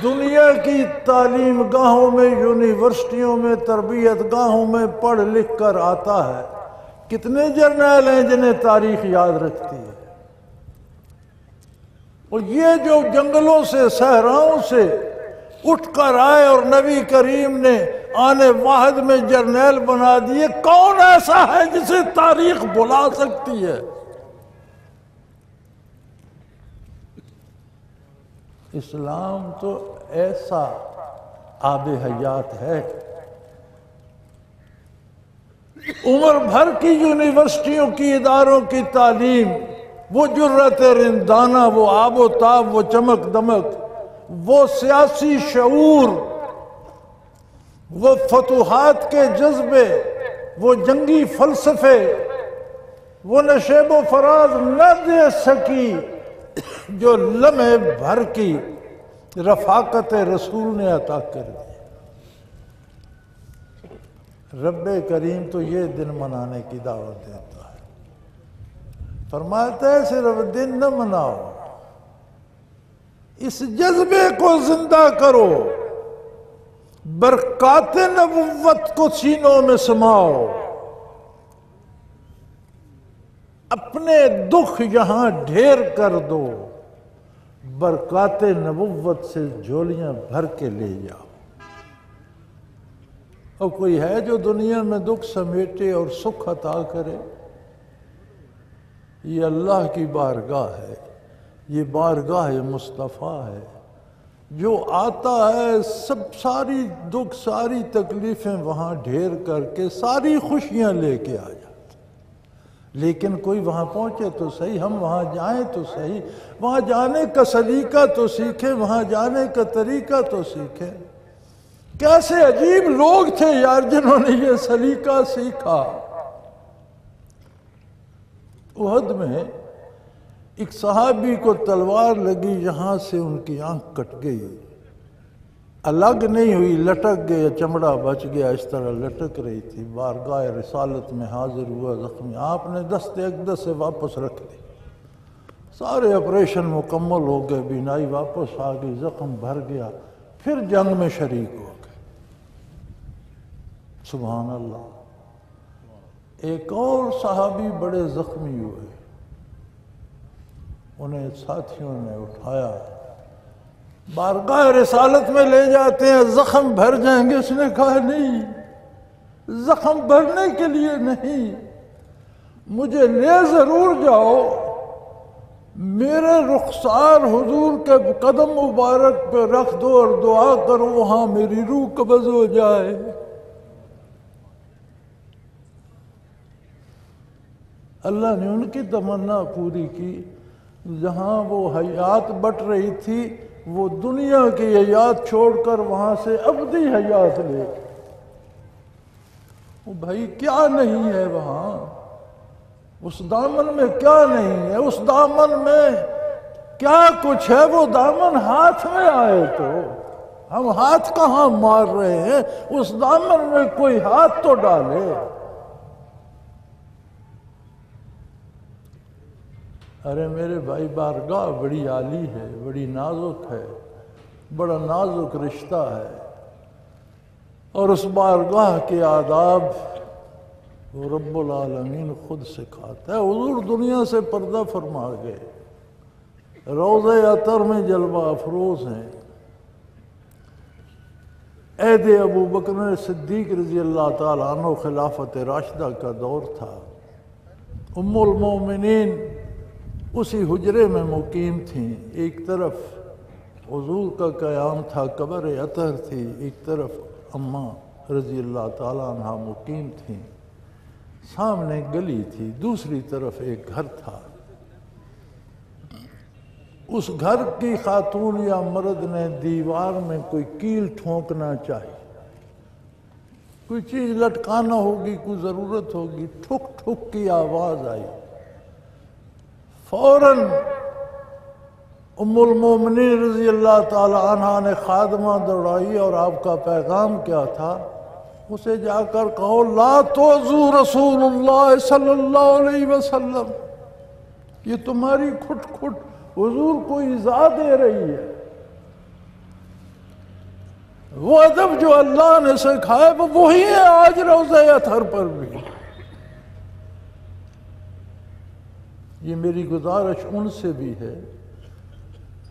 دنیا کی تعلیم گاہوں میں، یونیورسٹیوں میں، تربیت گاہوں میں پڑھ لکھ کر آتا ہے۔ کتنے جرنیل ہیں جنہیں تاریخ یاد رکھتی ہے؟ اور یہ جو جنگلوں سے، صحراؤں سے اٹھ کر آئے اور نبی کریم نے آنے واحد میں جرنیل بنا دیے، کون ایسا ہے جسے تاریخ بلا سکتی ہے؟ اسلام تو ایسا آب حیات ہے۔ عمر بھر کی یونیورسٹیوں کی، اداروں کی تعلیم، وہ جرأت رندانہ، وہ آب و تاب، وہ چمک دمک، وہ سیاسی شعور، وہ فتوحات کے جذبے، وہ جنگی فلسفے، وہ نشیب و فراز نہ دے سکی جو لمحے بھر کی رفاقت رسول نے عطا کر دی۔ رب کریم تو یہ دن منانے کی دعوت دیتا ہے، فرماتا ہے صرف دن نہ مناؤ، اس جذبے کو زندہ کرو، برکات نبوت کو سینوں میں سماؤ، اپنے دکھ یہاں ڈھیر کر دو، برکات نبوت سے جھولیاں بھر کے لے جاؤ۔ اور کوئی ہے جو دنیا میں دکھ سمیٹے اور سکھ عطا کرے؟ یہ اللہ کی بارگاہ ہے، یہ بارگاہ مصطفیٰ ہے۔ جو آتا ہے ساری دکھ، ساری تکلیفیں وہاں ڈھیر کر کے ساری خوشیاں لے کے آ جاتا۔ لیکن کوئی وہاں پہنچے تو صحیح، ہم وہاں جائیں تو صحیح، وہاں جانے کا سلیقہ تو سیکھیں، وہاں جانے کا طریقہ تو سیکھیں۔ کیسے عجیب لوگ تھے یار جنہوں نے یہ سلیقہ سیکھا۔ احد میں ایک صحابی کو تلوار لگی، یہاں سے ان کی آنکھ کٹ گئی، الگ نہیں ہوئی، لٹک گیا، چمڑا بچ گیا، اس طرح لٹک رہی تھی۔ بارگاہ رسالت میں حاضر ہوا زخمی، آپ نے دست اقدس سے واپس رکھ لی۔ سارے آپریشن مکمل ہو گئے، بینائی واپس آ گئی، زخم بھر گیا، پھر جنگ میں شریک ہو گئے۔ سبحان اللہ۔ ایک اور صحابی بڑے زخمی ہوئے، انہیں ساتھیوں نے اٹھایا، بارگاہ رسالت میں لے جاتے ہیں، زخم بھر جائیں گے۔ اس نے کہا نہیں، زخم بھرنے کے لیے نہیں، مجھے لے ضرور جاؤ، میرے رخسار حضور کے قدم مبارک پہ رکھ دو اور دعا کرو وہاں میری روح قبض ہو جائے۔ اللہ نے ان کی تمنا پوری کی۔ جہاں وہ حیات بٹ رہی تھی، وہ دنیا کی حیات چھوڑ کر وہاں سے ابدی حیات لے گئے۔ وہ بھائی کیا نہیں ہے وہاں، اس دامن میں کیا نہیں ہے، اس دامن میں کیا کچھ ہے، وہ دامن ہاتھ میں آئے تو ہم ہاتھ کہاں مار رہے ہیں، اس دامن میں کوئی ہاتھ تو ڈالے۔ ارے میرے بھائی، بارگاہ بڑی عالی ہے، بڑی نازک ہے، بڑا نازک رشتہ ہے، اور اس بارگاہ کے آداب وہ رب العالمین خود سکھاتا ہے۔ حضور دنیا سے پردہ فرما گئے، روضہ عطر میں جلوہ افروز ہیں۔ عہد ابو بکر صدیق رضی اللہ تعالیٰ عنہ خلافت راشدہ کا دور تھا۔ ام المومنین اسی حجرے میں مقیم تھیں، ایک طرف حضور کا قیام تھا، قبر عطر تھی، ایک طرف اماں رضی اللہ تعالیٰ عنہ مقیم تھیں، سامنے گلی تھی، دوسری طرف ایک گھر تھا۔ اس گھر کی خاتون یا مرد نے دیوار میں کوئی کیل ٹھونکنا چاہی، کوئی چیز لٹکانا ہوگی، کوئی ضرورت ہوگی، ٹھک ٹھک کی آواز آئی۔ فوراً ام المومنین رضی اللہ تعالی عنہ نے خادمہ دوڑائی، اور آپ کا پیغام کیا تھا؟ اسے جا کر کہو لا توزو رسول اللہ صلی اللہ علیہ وسلم، یہ تمہاری کھٹ کھٹ حضور کو ایذا دے رہی ہے۔ وہ ادب جو اللہ نے سکھایا وہ وہی ہے آج روضہ اطہر پر بھی۔ یہ میری گزارش ان سے بھی ہے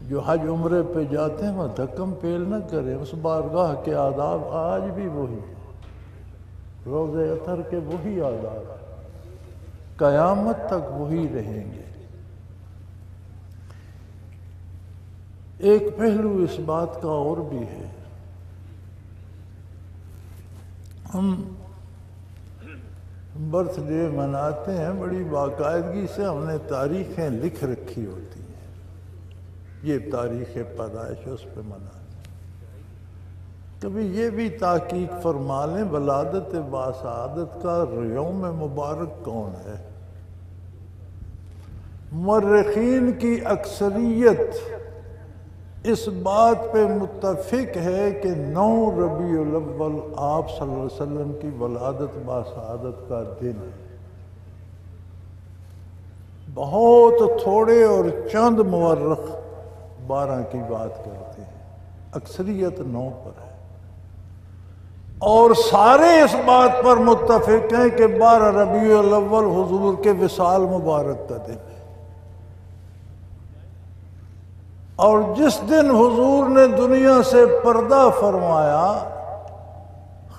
جو حج عمرے پہ جاتے ہیں، وہ دھکم پیل نہ کریں، اس بارگاہ کے آداب آج بھی وہی ہیں، روضہ اطہر کے وہی آداب، قیامت تک وہی رہیں گے۔ ایک پہلو اس بات کا اور بھی ہے، ہم برتھ ڈے مناتے ہیں، بڑی باقاعدگی سے ہم نے تاریخیں لکھ رکھی ہوتی ہیں، یہ تاریخ پیدائش اس پہ مناتے ہیں۔ کبھی یہ بھی تحقیق فرما لیں ولادت باسعادت کا یوم مبارک کون ہے؟ مورخین کی اکثریت اس بات پہ متفق ہے کہ 9 ربیع الاول آپ صلی اللہ علیہ وسلم کی ولادت باسعادت کا دن ہے۔ بہت تھوڑے اور چند مورخ 12 کی بات کرتے ہیں، اکثریت 9 پر ہے، اور سارے اس بات پر متفق ہیں کہ 12 ربیع الاول حضور کے وصال مبارک کا دن ہے۔ اور جس دن حضور نے دنیا سے پردہ فرمایا،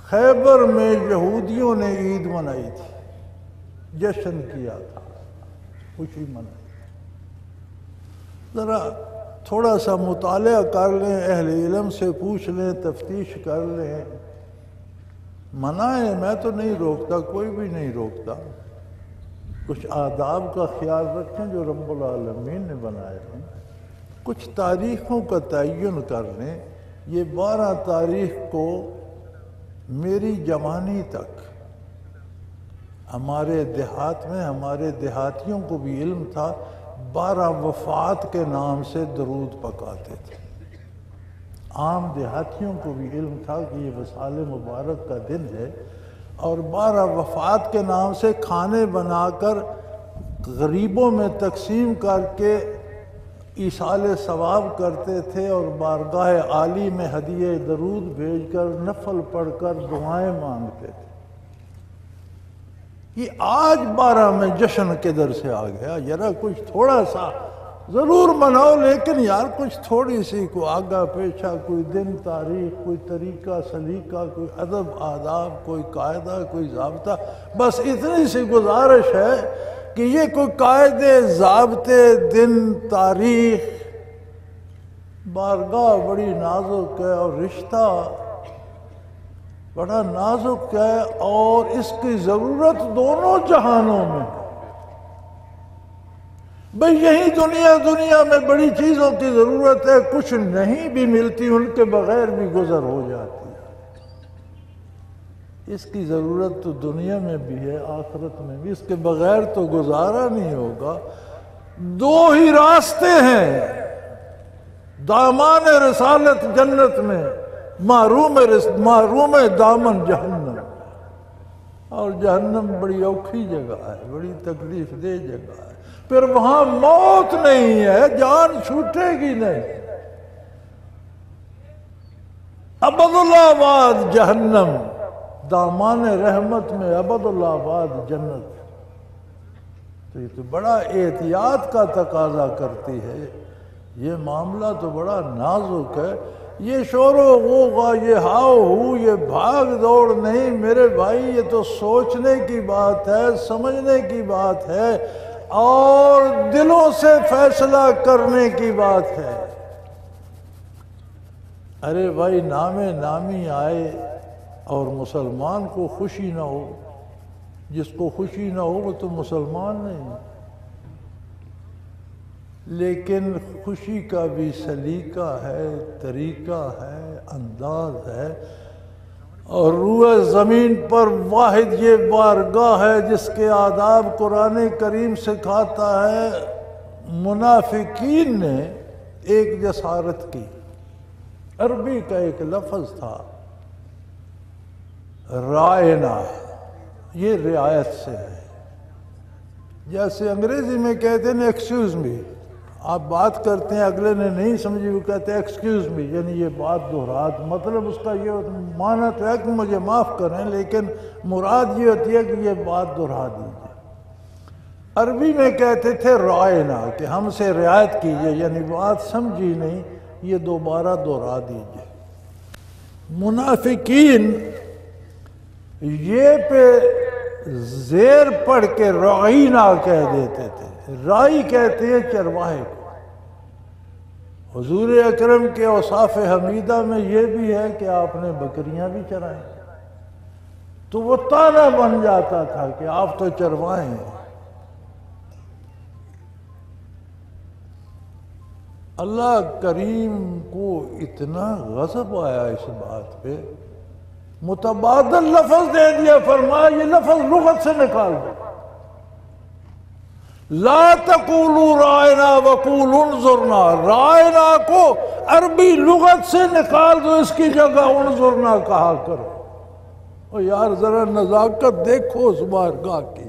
خیبر میں یہودیوں نے عید منائی تھی، جشن کیا تھا، خوشی منائی۔ ذرا تھوڑا سا مطالعہ کر لیں، اہل علم سے پوچھ لیں، تفتیش کر لیں، منائیں، میں تو نہیں روکتا، کوئی بھی نہیں روکتا، کچھ آداب کا خیال رکھیں جو رب العالمین نے بنائے ہیں، کچھ تاریخوں کا تعین کر لیں۔ یہ 12 تاریخ کو میری جوانی تک ہمارے دیہات میں، ہمارے دیہاتیوں کو بھی علم تھا، 12 وفات کے نام سے درود پکاتے تھے۔ عام دیہاتیوں کو بھی علم تھا کہ یہ وصال مبارک کا دن ہے، اور 12 وفات کے نام سے کھانے بنا کر غریبوں میں تقسیم کر کے ایصال ثواب کرتے تھے اور بارگاہ عالی میں ہدیہ درود بھیج کر نفل پڑھ کر دعائیں مانگتے تھے۔ یہ آج 12 میں جشن کدھر سے آ گیا؟ ذرا کچھ تھوڑا سا ضرور مناؤ، لیکن یار کچھ تھوڑی سی کوئی آگا پیچھا، کوئی دن تاریخ، کوئی طریقہ سلیقہ، کوئی ادب آداب، کوئی قاعدہ، کوئی ضابطہ۔ بس اتنی سی گزارش ہے کہ یہ کوئی قاعدے، ضابطے، دن، تاریخ، بارگاہ بڑی نازک ہے اور رشتہ بڑا نازک ہے، اور اس کی ضرورت دونوں جہانوں میں ہے۔ بھئی یہی دنیا میں بڑی چیزوں کی ضرورت ہے، کچھ نہیں بھی ملتی، ان کے بغیر بھی گزر ہو جاتی ہے۔ اس کی ضرورت تو دنیا میں بھی ہے، آخرت میں بھی، اس کے بغیر تو گزارا نہیں ہوگا۔ دو ہی راستے ہیں، دامان رسالت جنت میں، محروم دامن جہنم، اور جہنم بڑی اوکھی جگہ ہے، بڑی تکلیف دہ جگہ ہے۔ پھر وہاں موت نہیں ہے، جان چھوٹے گی نہیں۔ ابد الآباد جہنم، دامان رحمت میں ابد الآباد جنت۔ تو یہ تو بڑا احتیاط کا تقاضا کرتی ہے، یہ معاملہ تو بڑا نازک ہے۔ یہ شور و غوغا، یہ ہاؤ ہو، یہ بھاگ دوڑ نہیں میرے بھائی، یہ تو سوچنے کی بات ہے، سمجھنے کی بات ہے، اور دلوں سے فیصلہ کرنے کی بات ہے۔ ارے بھائی نامی آئے اور مسلمان کو خوشی نہ ہو، جس کو خوشی نہ ہو وہ تو مسلمان نہیں۔ لیکن خوشی کا بھی سلیقہ ہے، طریقہ ہے، انداز ہے، اور روح زمین پر واحد یہ بارگاہ ہے جس کے آداب قرآن کریم سکھاتا ہے۔ منافقین نے ایک جسارت کی، عربی کا ایک لفظ تھا رائنا، یہ رعایت سے ہے۔ جیسے انگریزی میں کہتے ہیں ایکسکیوز می، آپ بات کرتے ہیں اگلے نے نہیں سمجھی، وہ کہتے ہیں ایکسکیوز می، یعنی یہ بات دہرات، مطلب اس کا یہ معنی تو ہے کہ مجھے معاف کریں، لیکن مراد یہ ہوتی ہے کہ یہ بات دہرا دیجیے۔ عربی میں کہتے تھے رائنا، کہ ہم سے رعایت کیجیے، یعنی بات سمجھی نہیں، یہ دوبارہ دہرا دیجیے۔ منافقین یہ پہ زیر پڑھ کے رعینا کہہ دیتے تھے۔ رائی کہتے ہیں چرواہے کو۔ حضور اکرم کے اوصاف حمیدہ میں یہ بھی ہے کہ آپ نے بکریاں بھی چرائیں، تو وہ طعنہ بن جاتا تھا کہ آپ تو چرواہے ہیں۔ اللہ کریم کو اتنا غضب آیا اس بات پہ، متبادل لفظ دے دیا، فرمایا یہ لفظ لغت سے نکال دو، لا تقولوا رائنا وقولوا انظرنا۔ رائنا کو عربی لغت سے نکال دو، اس کی جگہ انظرنا کہا کرو۔ اور یار ذرا نزاکت دیکھو اس بارگاہ کی۔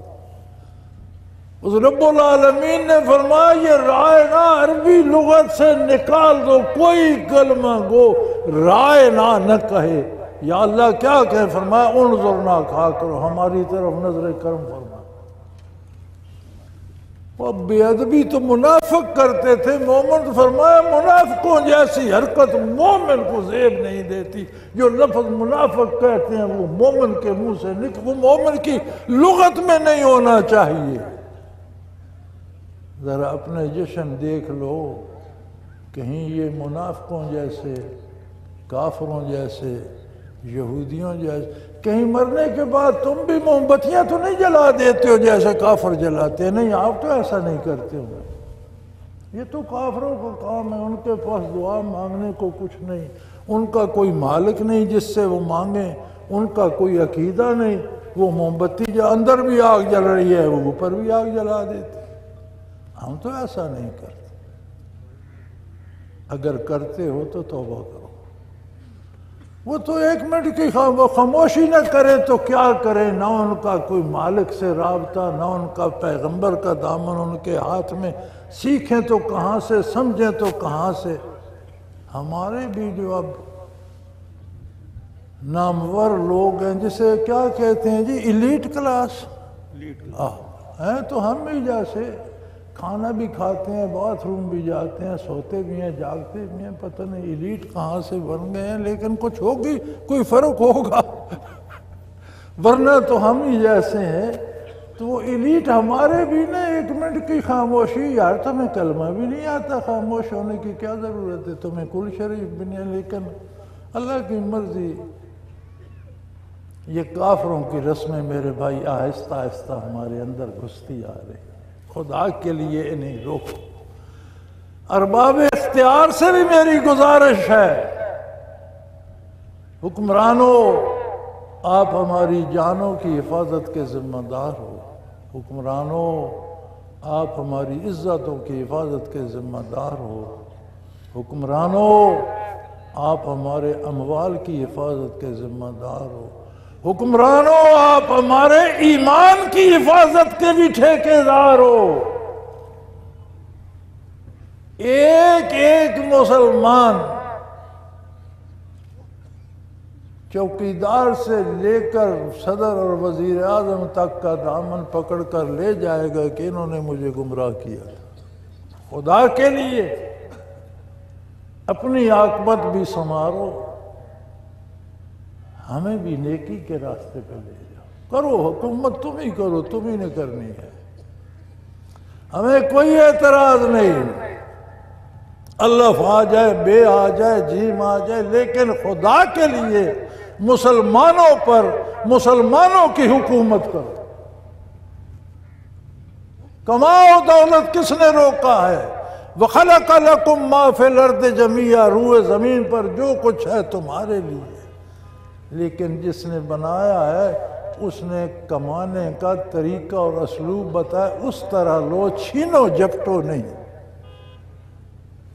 اس رب العالمین نے فرمایا یہ رائنا عربی لغت سے نکال دو، کوئی کلمہ گو رائنا نہ کہے۔ یا اللہ کیا کہیں؟ فرمایا انظرنا کہا کرو، ہماری طرف نظر کرم فرما۔ اور بے ادبی تو منافق کرتے تھے، مومن فرمایا منافقوں جیسی حرکت مومن کو زیب نہیں دیتی۔ جو لفظ منافق کہتے ہیں وہ مومن کے منہ سے وہ مومن کی لغت میں نہیں ہونا چاہیے۔ ذرا اپنے جشن دیکھ لو، کہیں یہ منافقوں جیسے، کافروں جیسے، یہودیوں جیسے، کہیں مرنے کے بعد تم بھی موم بتیاں تو نہیں جلا دیتے ہو جیسے کافر جلاتے ہیں؟ نہیں، آپ تو ایسا نہیں کرتے ہو۔ یہ تو کافروں کا کام ہے، ان کے پاس دعا مانگنے کو کچھ نہیں، ان کا کوئی مالک نہیں جس سے وہ مانگیں، ان کا کوئی عقیدہ نہیں۔ وہ موم بتی جو اندر بھی آگ جل رہی ہے وہ اوپر بھی آگ جلا دیتے۔ ہم تو ایسا نہیں کرتے۔ اگر کرتے ہو تو توبہ کرو۔ وہ تو 1 منٹ کی خاموشی نہ کرے تو کیا کرے، نہ ان کا کوئی مالک سے رابطہ، نہ ان کا پیغمبر کا دامن ان کے ہاتھ میں، سیکھیں تو کہاں سے، سمجھیں تو کہاں سے۔ ہمارے بھی جو اب نامور لوگ ہیں، جسے کیا کہتے ہیں جی، ایلیٹ کلاس ہیں، تو ہم بھی جیسے کھانا بھی کھاتے ہیں، باتھ روم بھی جاتے ہیں، سوتے بھی ہیں، جاگتے بھی ہیں، پتہ نہیں ایلیٹ کہاں سے بن گئے ہیں، لیکن کچھ ہوگی، کوئی فرق ہوگا، ورنہ تو ہم ہی جیسے ہیں۔ تو وہ ایلیٹ ہمارے بھی نا 1 منٹ کی خاموشی، یار تمہیں کلمہ بھی نہیں آتا، خاموش ہونے کی کیا ضرورت ہے، تمہیں کل شریف بھی نہیں، لیکن اللہ کی مرضی۔ یہ کافروں کی رسمیں میرے بھائی آہستہ آہستہ ہمارے اندر گھستی آ رہی، خدا کے لیے انہیں روکو۔ ارباب اختیار سے بھی میری گزارش ہے، حکمرانوں آپ ہماری جانوں کی حفاظت کے ذمہ دار ہو، حکمرانوں آپ ہماری عزتوں کی حفاظت کے ذمہ دار ہو، حکمرانوں آپ ہمارے اموال کی حفاظت کے ذمہ دار ہو، حکمرانوں آپ ہمارے ایمان کی حفاظت کے بھی ٹھیکیدار ہو۔ ایک ایک مسلمان چوکیدار سے لے کر صدر اور وزیر اعظم تک کا دامن پکڑ کر لے جائے گا کہ انہوں نے مجھے گمراہ کیا تھا۔ خدا کے لیے اپنی عاقبت بھی سنوارو، ہمیں بھی نیکی کے راستے پہ لے جاؤ، کرو حکومت تم ہی کرو، تم ہی نے کرنی ہے، ہمیں کوئی اعتراض نہیں، الف آ جائے، بے آ جائے، جیم آ جائے، لیکن خدا کے لیے مسلمانوں پر مسلمانوں کی حکومت کرو۔ کماؤ دولت کس نے روکا ہے؟ وَخَلَقَ لَكُم مَّا فِي الْأَرْضِ جَمِيعًا، روئے زمین پر جو کچھ ہے تمہارے لیے، لیکن جس نے بنایا ہے اس نے کمانے کا طریقہ اور اسلوب بتایا، اس طرح لو، چھینو جھپٹو نہیں۔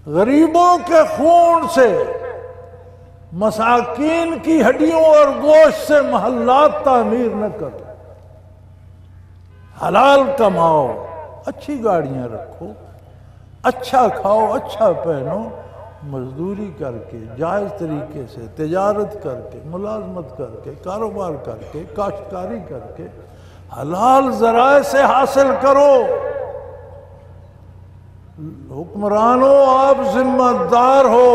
غریبوں کے خون سے، مساکین کی ہڈیوں اور گوشت سے محلات تعمیر نہ کرو، حلال کماؤ، اچھی گاڑیاں رکھو، اچھا کھاؤ، اچھا پہنو، مزدوری کر کے، جائز طریقے سے، تجارت کر کے، ملازمت کر کے، کاروبار کر کے، کاشتکاری کر کے، حلال ذرائع سے حاصل کرو۔ حکمرانوں آپ ذمہ دار ہو،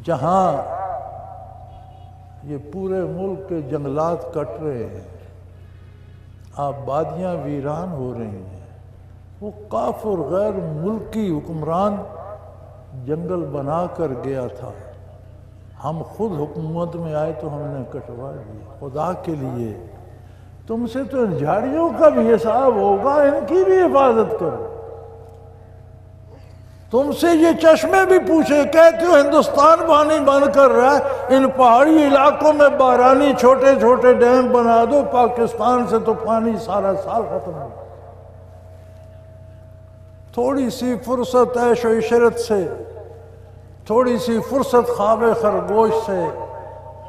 جہاں یہ پورے ملک کے جنگلات کٹ رہے ہیں، آبادیاں ویران ہو رہی ہیں، وہ کافر غیر ملکی حکمران جنگل بنا کر گیا تھا، ہم خود حکومت میں آئے تو ہم نے کٹوا دیا۔ خدا کے لیے تم سے تو ان جھاڑیوں کا بھی حساب ہوگا، ان کی بھی حفاظت کرو۔ تم سے یہ چشمے بھی پوچھے، کہتے ہو ہندوستان پانی بند کر رہا ہے، ان پہاڑی علاقوں میں بارانی چھوٹے چھوٹے ڈیم بنا دو، پاکستان سے تو پانی سارا سال ختم ہو۔ تھوڑی سی فرصت عیش و عشرت سے، تھوڑی سی فرصت خواب خرگوش سے،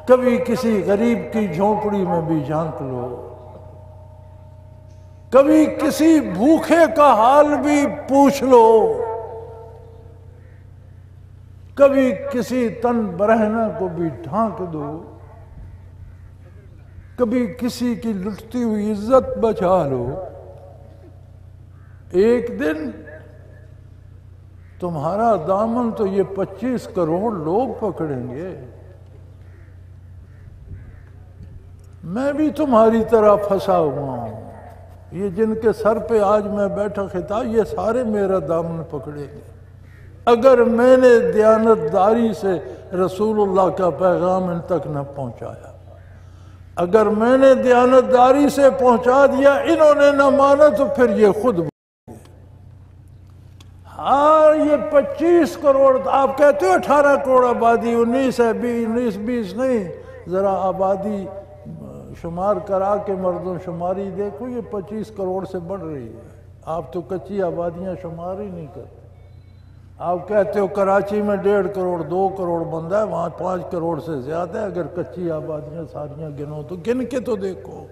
کبھی کسی غریب کی جھونپڑی میں بھی جھانک لو، کبھی کسی بھوکے کا حال بھی پوچھ لو، کبھی کسی تن برہنہ کو بھی ڈھانک دو، کبھی کسی کی لٹتی ہوئی عزت بچا لو۔ ایک دن تمہارا دامن تو یہ 25 کروڑ لوگ پکڑیں گے۔ میں بھی تمہاری طرح پھنسا ہوا ہوں، یہ جن کے سر پہ آج میں بیٹھا خطاب، یہ سارے میرا دامن پکڑیں گے۔ اگر میں نے دیانتداری سے رسول اللہ کا پیغام ان تک نہ پہنچایا، اگر میں نے دیانتداری سے پہنچا دیا، انہوں نے نہ مانا، تو پھر یہ خود ہاں یہ 25 کروڑ، آپ کہتے ہو 18 کروڑ آبادی، 19 ہے، 20 نہیں، ذرا آبادی شمار کرا کے مردم شماری دیکھو، یہ 25 کروڑ سے بڑھ رہی ہے۔ آپ تو کچی آبادیاں شمار ہی نہیں کرتے۔ آپ کہتے ہو کراچی میں 1.5 کروڑ 2 کروڑ بندہ ہے، وہاں 5 کروڑ سے زیادہ ہے، اگر کچی آبادیاں ساریاں گنو تو گن کے تو دیکھو۔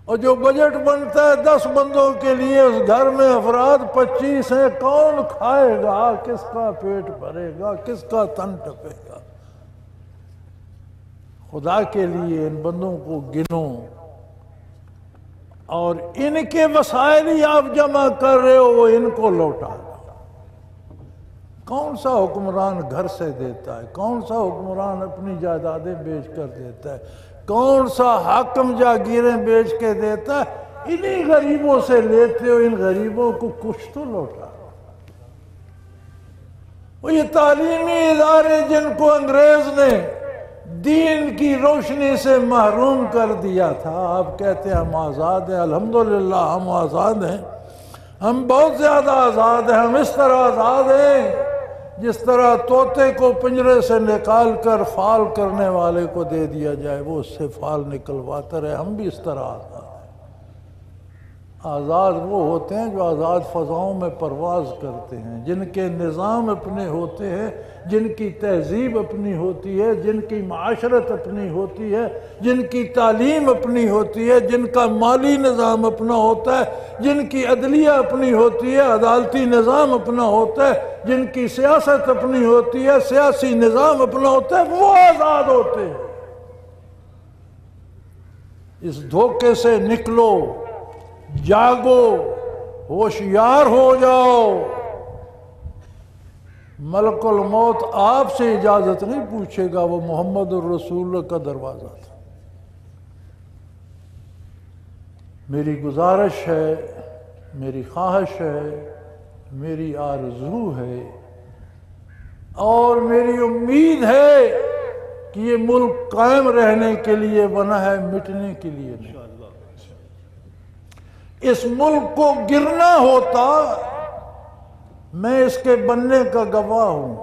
اور جو بجٹ بنتا ہے 10 بندوں کے لیے، اس گھر میں افراد 25 ہیں، کون کھائے گا؟ کس کا پیٹ بھرے گا؟ کس کا تن ٹپے گا؟ خدا کے لیے ان بندوں کو گنو، اور ان کے وسائل ہی آپ جمع کر رہے ہو، وہ ان کو لوٹا دو۔ کون سا حکمران گھر سے دیتا ہے؟ کون سا حکمران اپنی جائیدادیں بیچ کر دیتا ہے؟ کون سا حاکم جاگیریں بیچ کے دیتا ہے؟ انہی غریبوں سے لیتے ہو، ان غریبوں کو کچھ تو لوٹا۔ وہ یہ تعلیمی ادارے جن کو انگریز نے دین کی روشنی سے محروم کر دیا تھا، آپ کہتے ہیں ہم آزاد ہیں۔ الحمدللہ ہم آزاد ہیں، ہم بہت زیادہ آزاد ہیں۔ ہم اس طرح آزاد ہیں جس طرح طوطے کو پنجرے سے نکال کر فال کرنے والے کو دے دیا جائے، وہ اس سے فال نکلواتا رہے۔ ہم بھی اس طرح آزاد ہیں۔ آزاد وہ ہوتے ہیں جو آزاد فضاؤں میں پرواز کرتے ہیں، جن کے نظام اپنے ہوتے ہیں، جن کی تہذیب اپنی ہوتی ہے، جن کی معاشرت اپنی ہوتی ہے، جن کی تعلیم اپنی ہوتی ہے، جن کا مالی نظام اپنا ہوتا ہے، جن کی عدلیہ اپنی ہوتی ہے، عدالتی نظام اپنا ہوتا ہے، جن کی سیاست اپنی ہوتی ہے، سیاسی نظام اپنا ہوتا ہے، وہ آزاد ہوتے ہیں۔ اس دھوکے سے نکلو، جاگو، ہوشیار ہو جاؤ۔ ملک الموت آپ سے اجازت نہیں پوچھے گا، وہ محمد الرسول اللہ کا دروازہ تھا۔ میری گزارش ہے، میری خواہش ہے، میری آرزو ہے، اور میری امید ہے کہ یہ ملک قائم رہنے کے لیے بنا ہے، مٹنے کے لیے نہیں۔ اس ملک کو گرنا ہوتا، میں اس کے بننے کا گواہ ہوں۔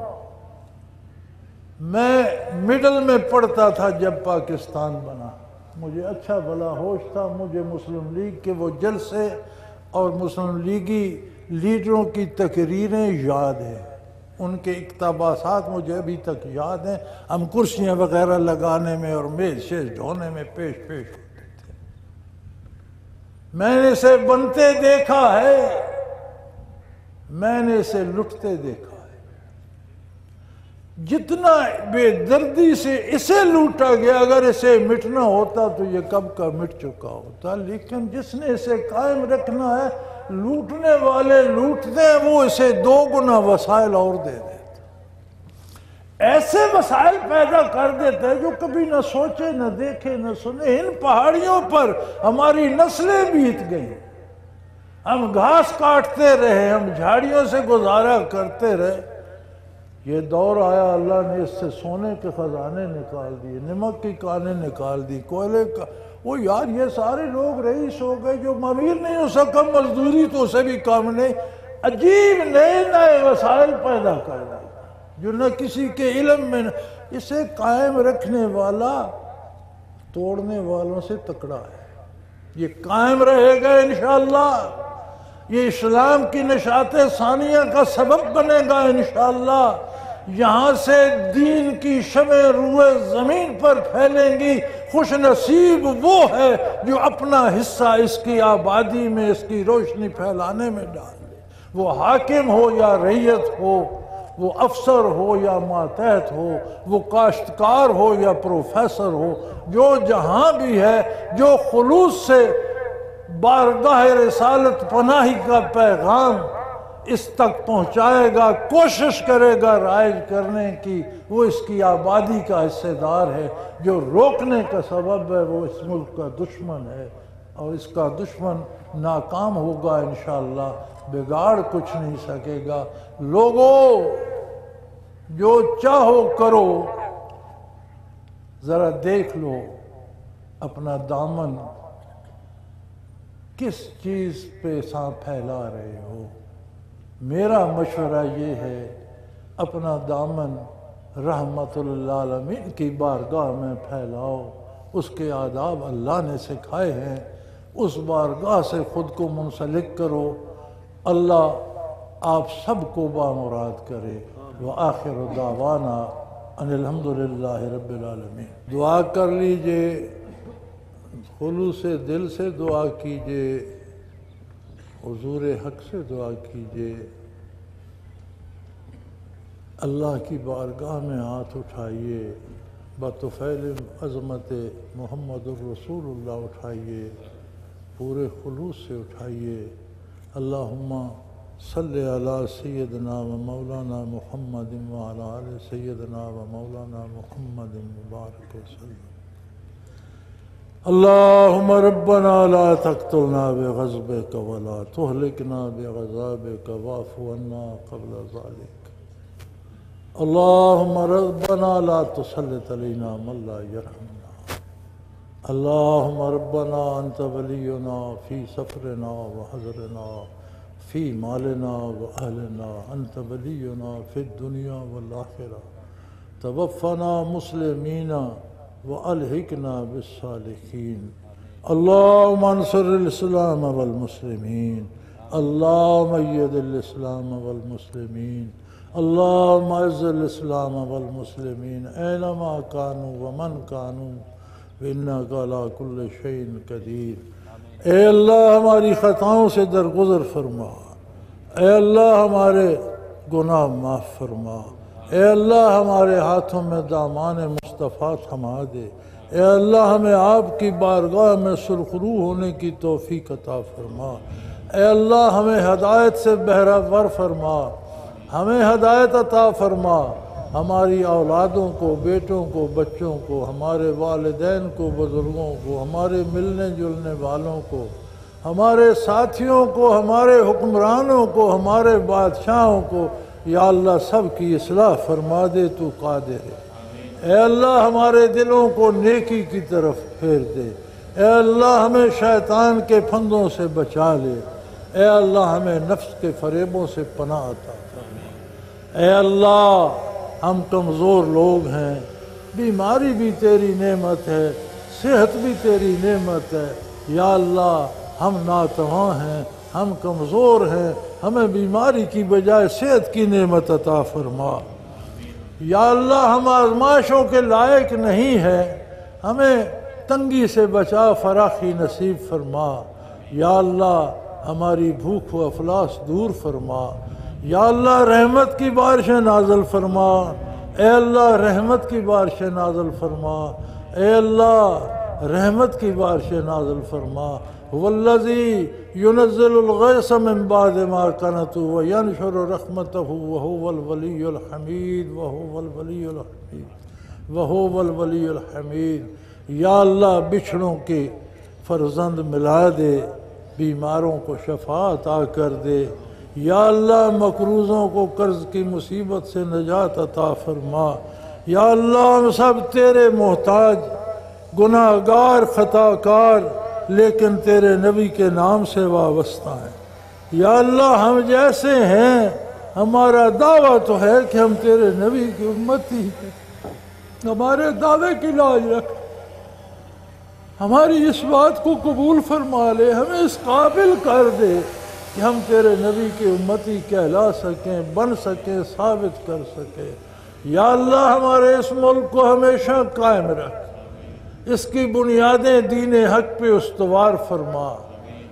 میں مڈل میں پڑھتا تھا جب پاکستان بنا، مجھے اچھا بھلا ہوش تھا، مجھے مسلم لیگ کے وہ جلسے اور مسلم لیگی لیڈروں کی تقریریں یاد ہیں، ان کے اقتباسات مجھے ابھی تک یاد ہیں۔ ہم کرسیاں وغیرہ لگانے میں اور میز شیز ڈھونے میں پیش ہوتے تھے۔ میں نے اسے بنتے دیکھا ہے، میں نے اسے لٹتے دیکھا ہے۔ جتنا بے دردی سے اسے لوٹا گیا، اگر اسے مٹنا ہوتا تو یہ کب کا مٹ چکا ہوتا، لیکن جس نے اسے قائم رکھنا ہے، لوٹنے والے لوٹتے ہیں، وہ اسے 2 گنا وسائل اور دے دیتے، ایسے وسائل پیدا کر دیتے ہیں جو کبھی نہ سوچے، نہ دیکھے، نہ سنے۔ ان پہاڑیوں پر ہماری نسلیں بیت گئیں، ہم گھاس کاٹتے رہے، ہم جھاڑیوں سے گزارا کرتے رہے۔ یہ دور آیا، اللہ نے اس سے سونے کے خزانے نکال دیے، نمک کی کانیں نکال دی، کوئلے کا۔ وہ یار یہ سارے لوگ رئیس ہو گئے، جو امیر نہیں ہو سکا مزدوری تو اسے بھی کام نہیں۔ عجیب نئے نئے وسائل پیدا کر دیا جو نہ کسی کے علم میں نہ۔ اسے قائم رکھنے والا توڑنے والوں سے تکڑا ہے۔ یہ قائم رہے گا انشاءاللہ، یہ اسلام کی نشاط ثانیہ کا سبب بنے گا انشاءاللہ۔ یہاں سے دین کی شمع روئے زمین پر پھیلیں گی۔ خوش نصیب وہ ہے جو اپنا حصہ اس کی آبادی میں، اس کی روشنی پھیلانے میں ڈال لے، وہ حاکم ہو یا رعیت ہو، وہ افسر ہو یا ماتحت ہو، وہ کاشتکار ہو یا پروفیسر ہو، جو جہاں بھی ہے، جو خلوص سے بارگاہ رسالت پناہی کا پیغام اس تک پہنچائے گا، کوشش کرے گا رائج کرنے کی، وہ اس کی آبادی کا حصہ دار ہے۔ جو روکنے کا سبب ہے وہ اس ملک کا دشمن ہے، اور اس کا دشمن ناکام ہوگا انشاءاللہ، بگاڑ کچھ نہیں سکے گا۔ لوگوں، جو چاہو کرو، ذرا دیکھ لو اپنا دامن کس چیز پہ سانپ پھیلا رہے ہو۔ میرا مشورہ یہ ہے، اپنا دامن رحمت للعالمین کی بارگاہ میں پھیلاؤ۔ اس کے آداب اللہ نے سکھائے ہیں، اس بارگاہ سے خود کو منسلک کرو۔ اللہ آپ سب کو بامراد کرے۔ وآخر دعوانا ان الحمدللہ رب العالمین۔ دعا کر لیجئے، خلوص دل سے دعا کیجئے، حضور حق سے دعا کیجئے، اللہ کی بارگاہ میں ہاتھ اٹھائیے، بطفیل عظمت محمد الرسول اللہ اٹھائیے، پورے خلوص سے اٹھائیے۔ اللہم صلی علی سیدنا و مولانا محمد وعلی آل سیدنا و مولانا محمد مبارک وسلم۔ اللہم ربنا لا تقتلنا بغضبک ولا تہلکنا بغضابک واعف عنا قبل ذلك۔ اللہم ربنا لا تسلط علینا من لا یرحمنا۔ اللہم ربنا انت ولینا فی سفرنا و حضرنا فی مالنا و اہلنا، انت ولینا فی الدنیا والآخرہ، توفنا مسلمین و الحقنا بالصالحین۔ اللہم انصر الاسلام والمسلمین، اللہم اید الاسلام والمسلمین، اللہم اعز الاسلام والمسلمین اینما کانوا ومن کانوا وانک علی کل شیء قدیر۔ اے اللہ ہماری خطاؤں سے درگزر فرما، اے اللہ ہمارے گناہ معاف فرما، اے اللہ ہمارے ہاتھوں میں دامان مصطفیٰ تھما دے، اے اللہ ہمیں آپ کی بارگاہ میں سرخرو ہونے کی توفیق عطا فرما، اے اللہ ہمیں ہدایت سے بہرہ ور فرما، ہمیں ہدایت عطا فرما، ہماری اولادوں کو، بیٹوں کو، بچوں کو، ہمارے والدین کو، بزرگوں کو، ہمارے ملنے جلنے والوں کو، ہمارے ساتھیوں کو، ہمارے حکمرانوں کو، ہمارے بادشاہوں کو، یا اللہ سب کی اصلاح فرما دے، تو قادر ہے۔ اے اللہ ہمارے دلوں کو نیکی کی طرف پھیر دے، اے اللہ ہمیں شیطان کے پھندوں سے بچا لے، اے اللہ ہمیں نفس کے فریبوں سے پناہ عطا فرما۔ اے اللہ ہم کمزور لوگ ہیں، بیماری بھی تیری نعمت ہے، صحت بھی تیری نعمت ہے، یا اللہ ہم ناتواں ہیں، ہم کمزور ہیں، ہمیں بیماری کی بجائے صحت کی نعمت عطا فرما۔ یا اللہ ہم آزمائشوں کے لائق نہیں ہیں، ہمیں تنگی سے بچا، فراخی نصیب فرما۔ یا اللہ ہماری بھوک و افلاس دور فرما، یا اللہ رحمت کی بارشیں نازل فرما، اے اللہ رحمت کی بارشیں نازل فرما، اے اللہ رحمت کی بارشیں نازل فرما۔ والذی ينزل الغیث من بعد ما قنطوا وینشر رحمتہ وهو الولی الحمید وهو الولی الحمید وهو الولی الحمید۔ یا اللہ بچھڑوں کے فرزند ملا دے، بیماروں کو شفا عطا کر دے، یا اللہ مقروضوں کو قرض کی مصیبت سے نجات عطا فرما۔ یا اللہ ہم سب تیرے محتاج، گناہ گار، خطا کار، لیکن تیرے نبی کے نام سے وابستہ ہیں۔ یا اللہ ہم جیسے ہیں، ہمارا دعویٰ تو ہے کہ ہم تیرے نبی کی امتی ہیں، ہمارے دعوے کی لاج رکھ، ہماری اس بات کو قبول فرما لے، ہمیں اس قابل کر دے کہ ہم تیرے نبی کی امتی کہلا سکیں، بن سکیں، ثابت کر سکیں۔ یا اللہ ہمارے اس ملک کو ہمیشہ قائم رکھ، اس کی بنیادیں دین حق پہ استوار فرما۔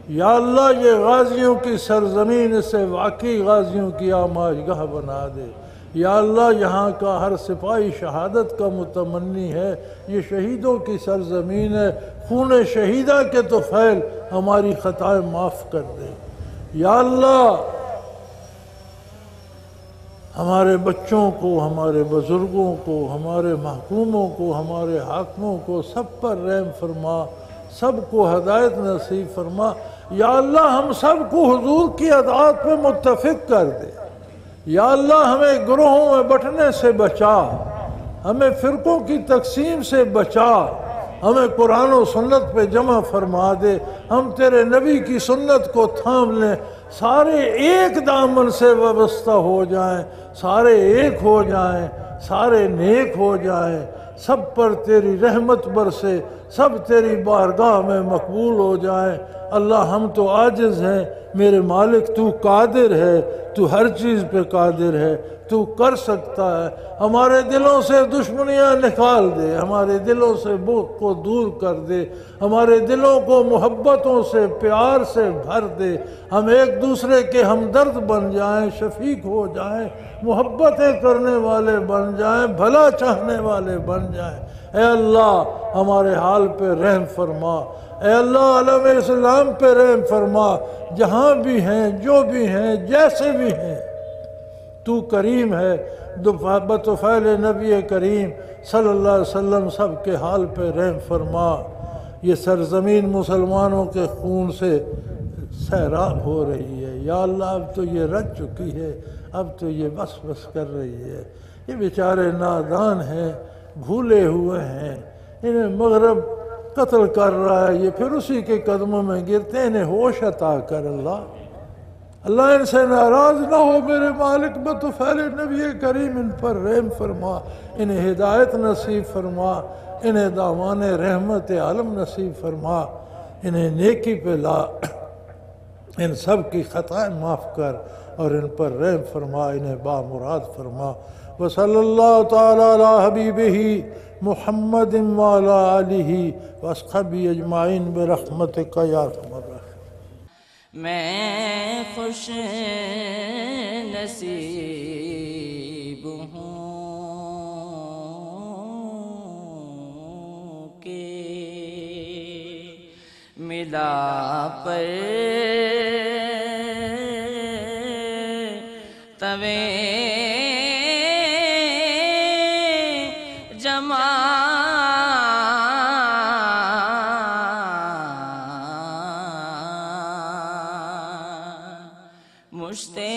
یا اللہ یہ غازیوں کی سرزمین، اسے واقعی غازیوں کی آماجگاہ بنا دے۔ یا اللہ یہاں کا ہر سپاہی شہادت کا متمنی ہے، یہ شہیدوں کی سرزمین ہے، خون شہیدہ کے طفیل ہماری خطائیں معاف کر دے۔ یا اللہ ہمارے بچوں کو، ہمارے بزرگوں کو، ہمارے محکوموں کو، ہمارے حاکموں کو، سب پر رحم فرما، سب کو ہدایت نصیب فرما۔ یا اللہ ہم سب کو حضور کی اطاعت پہ متفق کر دے۔ یا اللہ ہمیں گروہوں میں بٹنے سے بچا، ہمیں فرقوں کی تقسیم سے بچا، ہمیں قرآن و سنت پہ جمع فرما دے، ہم تیرے نبی کی سنت کو تھام لیں، سارے ایک دامن سے وابستہ ہو جائیں، سارے ایک ہو جائیں، سارے نیک ہو جائیں، سب پر تیری رحمت برسے، سب تیری بارگاہ میں مقبول ہو جائیں۔ اللہ ہم تو عاجز ہیں، میرے مالک تو قادر ہے، تو ہر چیز پہ قادر ہے، تو کر سکتا ہے۔ ہمارے دلوں سے دشمنیاں نکال دے، ہمارے دلوں سے بغض کو دور کر دے، ہمارے دلوں کو محبتوں سے پیار سے بھر دے، ہم ایک دوسرے کے ہمدرد بن جائیں، شفیق ہو جائیں، محبتیں کرنے والے بن جائیں، بھلا چاہنے والے بن جائیں۔ اے اللہ ہمارے حال پہ رحم فرما، اے اللہ عالم اسلام پہ رحم فرما، جہاں بھی ہیں، جو بھی ہیں، جیسے بھی ہیں، تو کریم ہے۔ بطفیل نبی کریم صلی اللہ علیہ وسلم سب کے حال پہ رحم فرما۔ یہ سرزمین مسلمانوں کے خون سے سیراب ہو رہی ہے یا اللہ، اب تو یہ رج چکی ہے، اب تو یہ بس بس کر رہی ہے۔ یہ بیچارے نادان ہیں، بھولے ہوئے ہیں، انہیں مغرب قتل کر رہا ہے، یہ پھر اسی کے قدموں میں گرتے ہیں، انہیں ہوش عطا کر اللہ۔ اللہ ان سے ناراض نہ ہو میرے مالک، بطفیل نبی کریم ان پر رحم فرما، انہیں ہدایت نصیب فرما، انہیں دامان رحمت عالم نصیب فرما، انہیں نیکی پہ لا، ان سب کی خطائیں معاف کر اور ان پر رحم فرما، انہیں بامراد فرما۔ وصلی اللہ تعالی علی حبیبہ محمد وعلی آلہ واصحابہ اجمعین برحمتک یا ارحم الراحمین۔ میں خوش نصیب ہوں کہ ملا پر توے جمع مشتے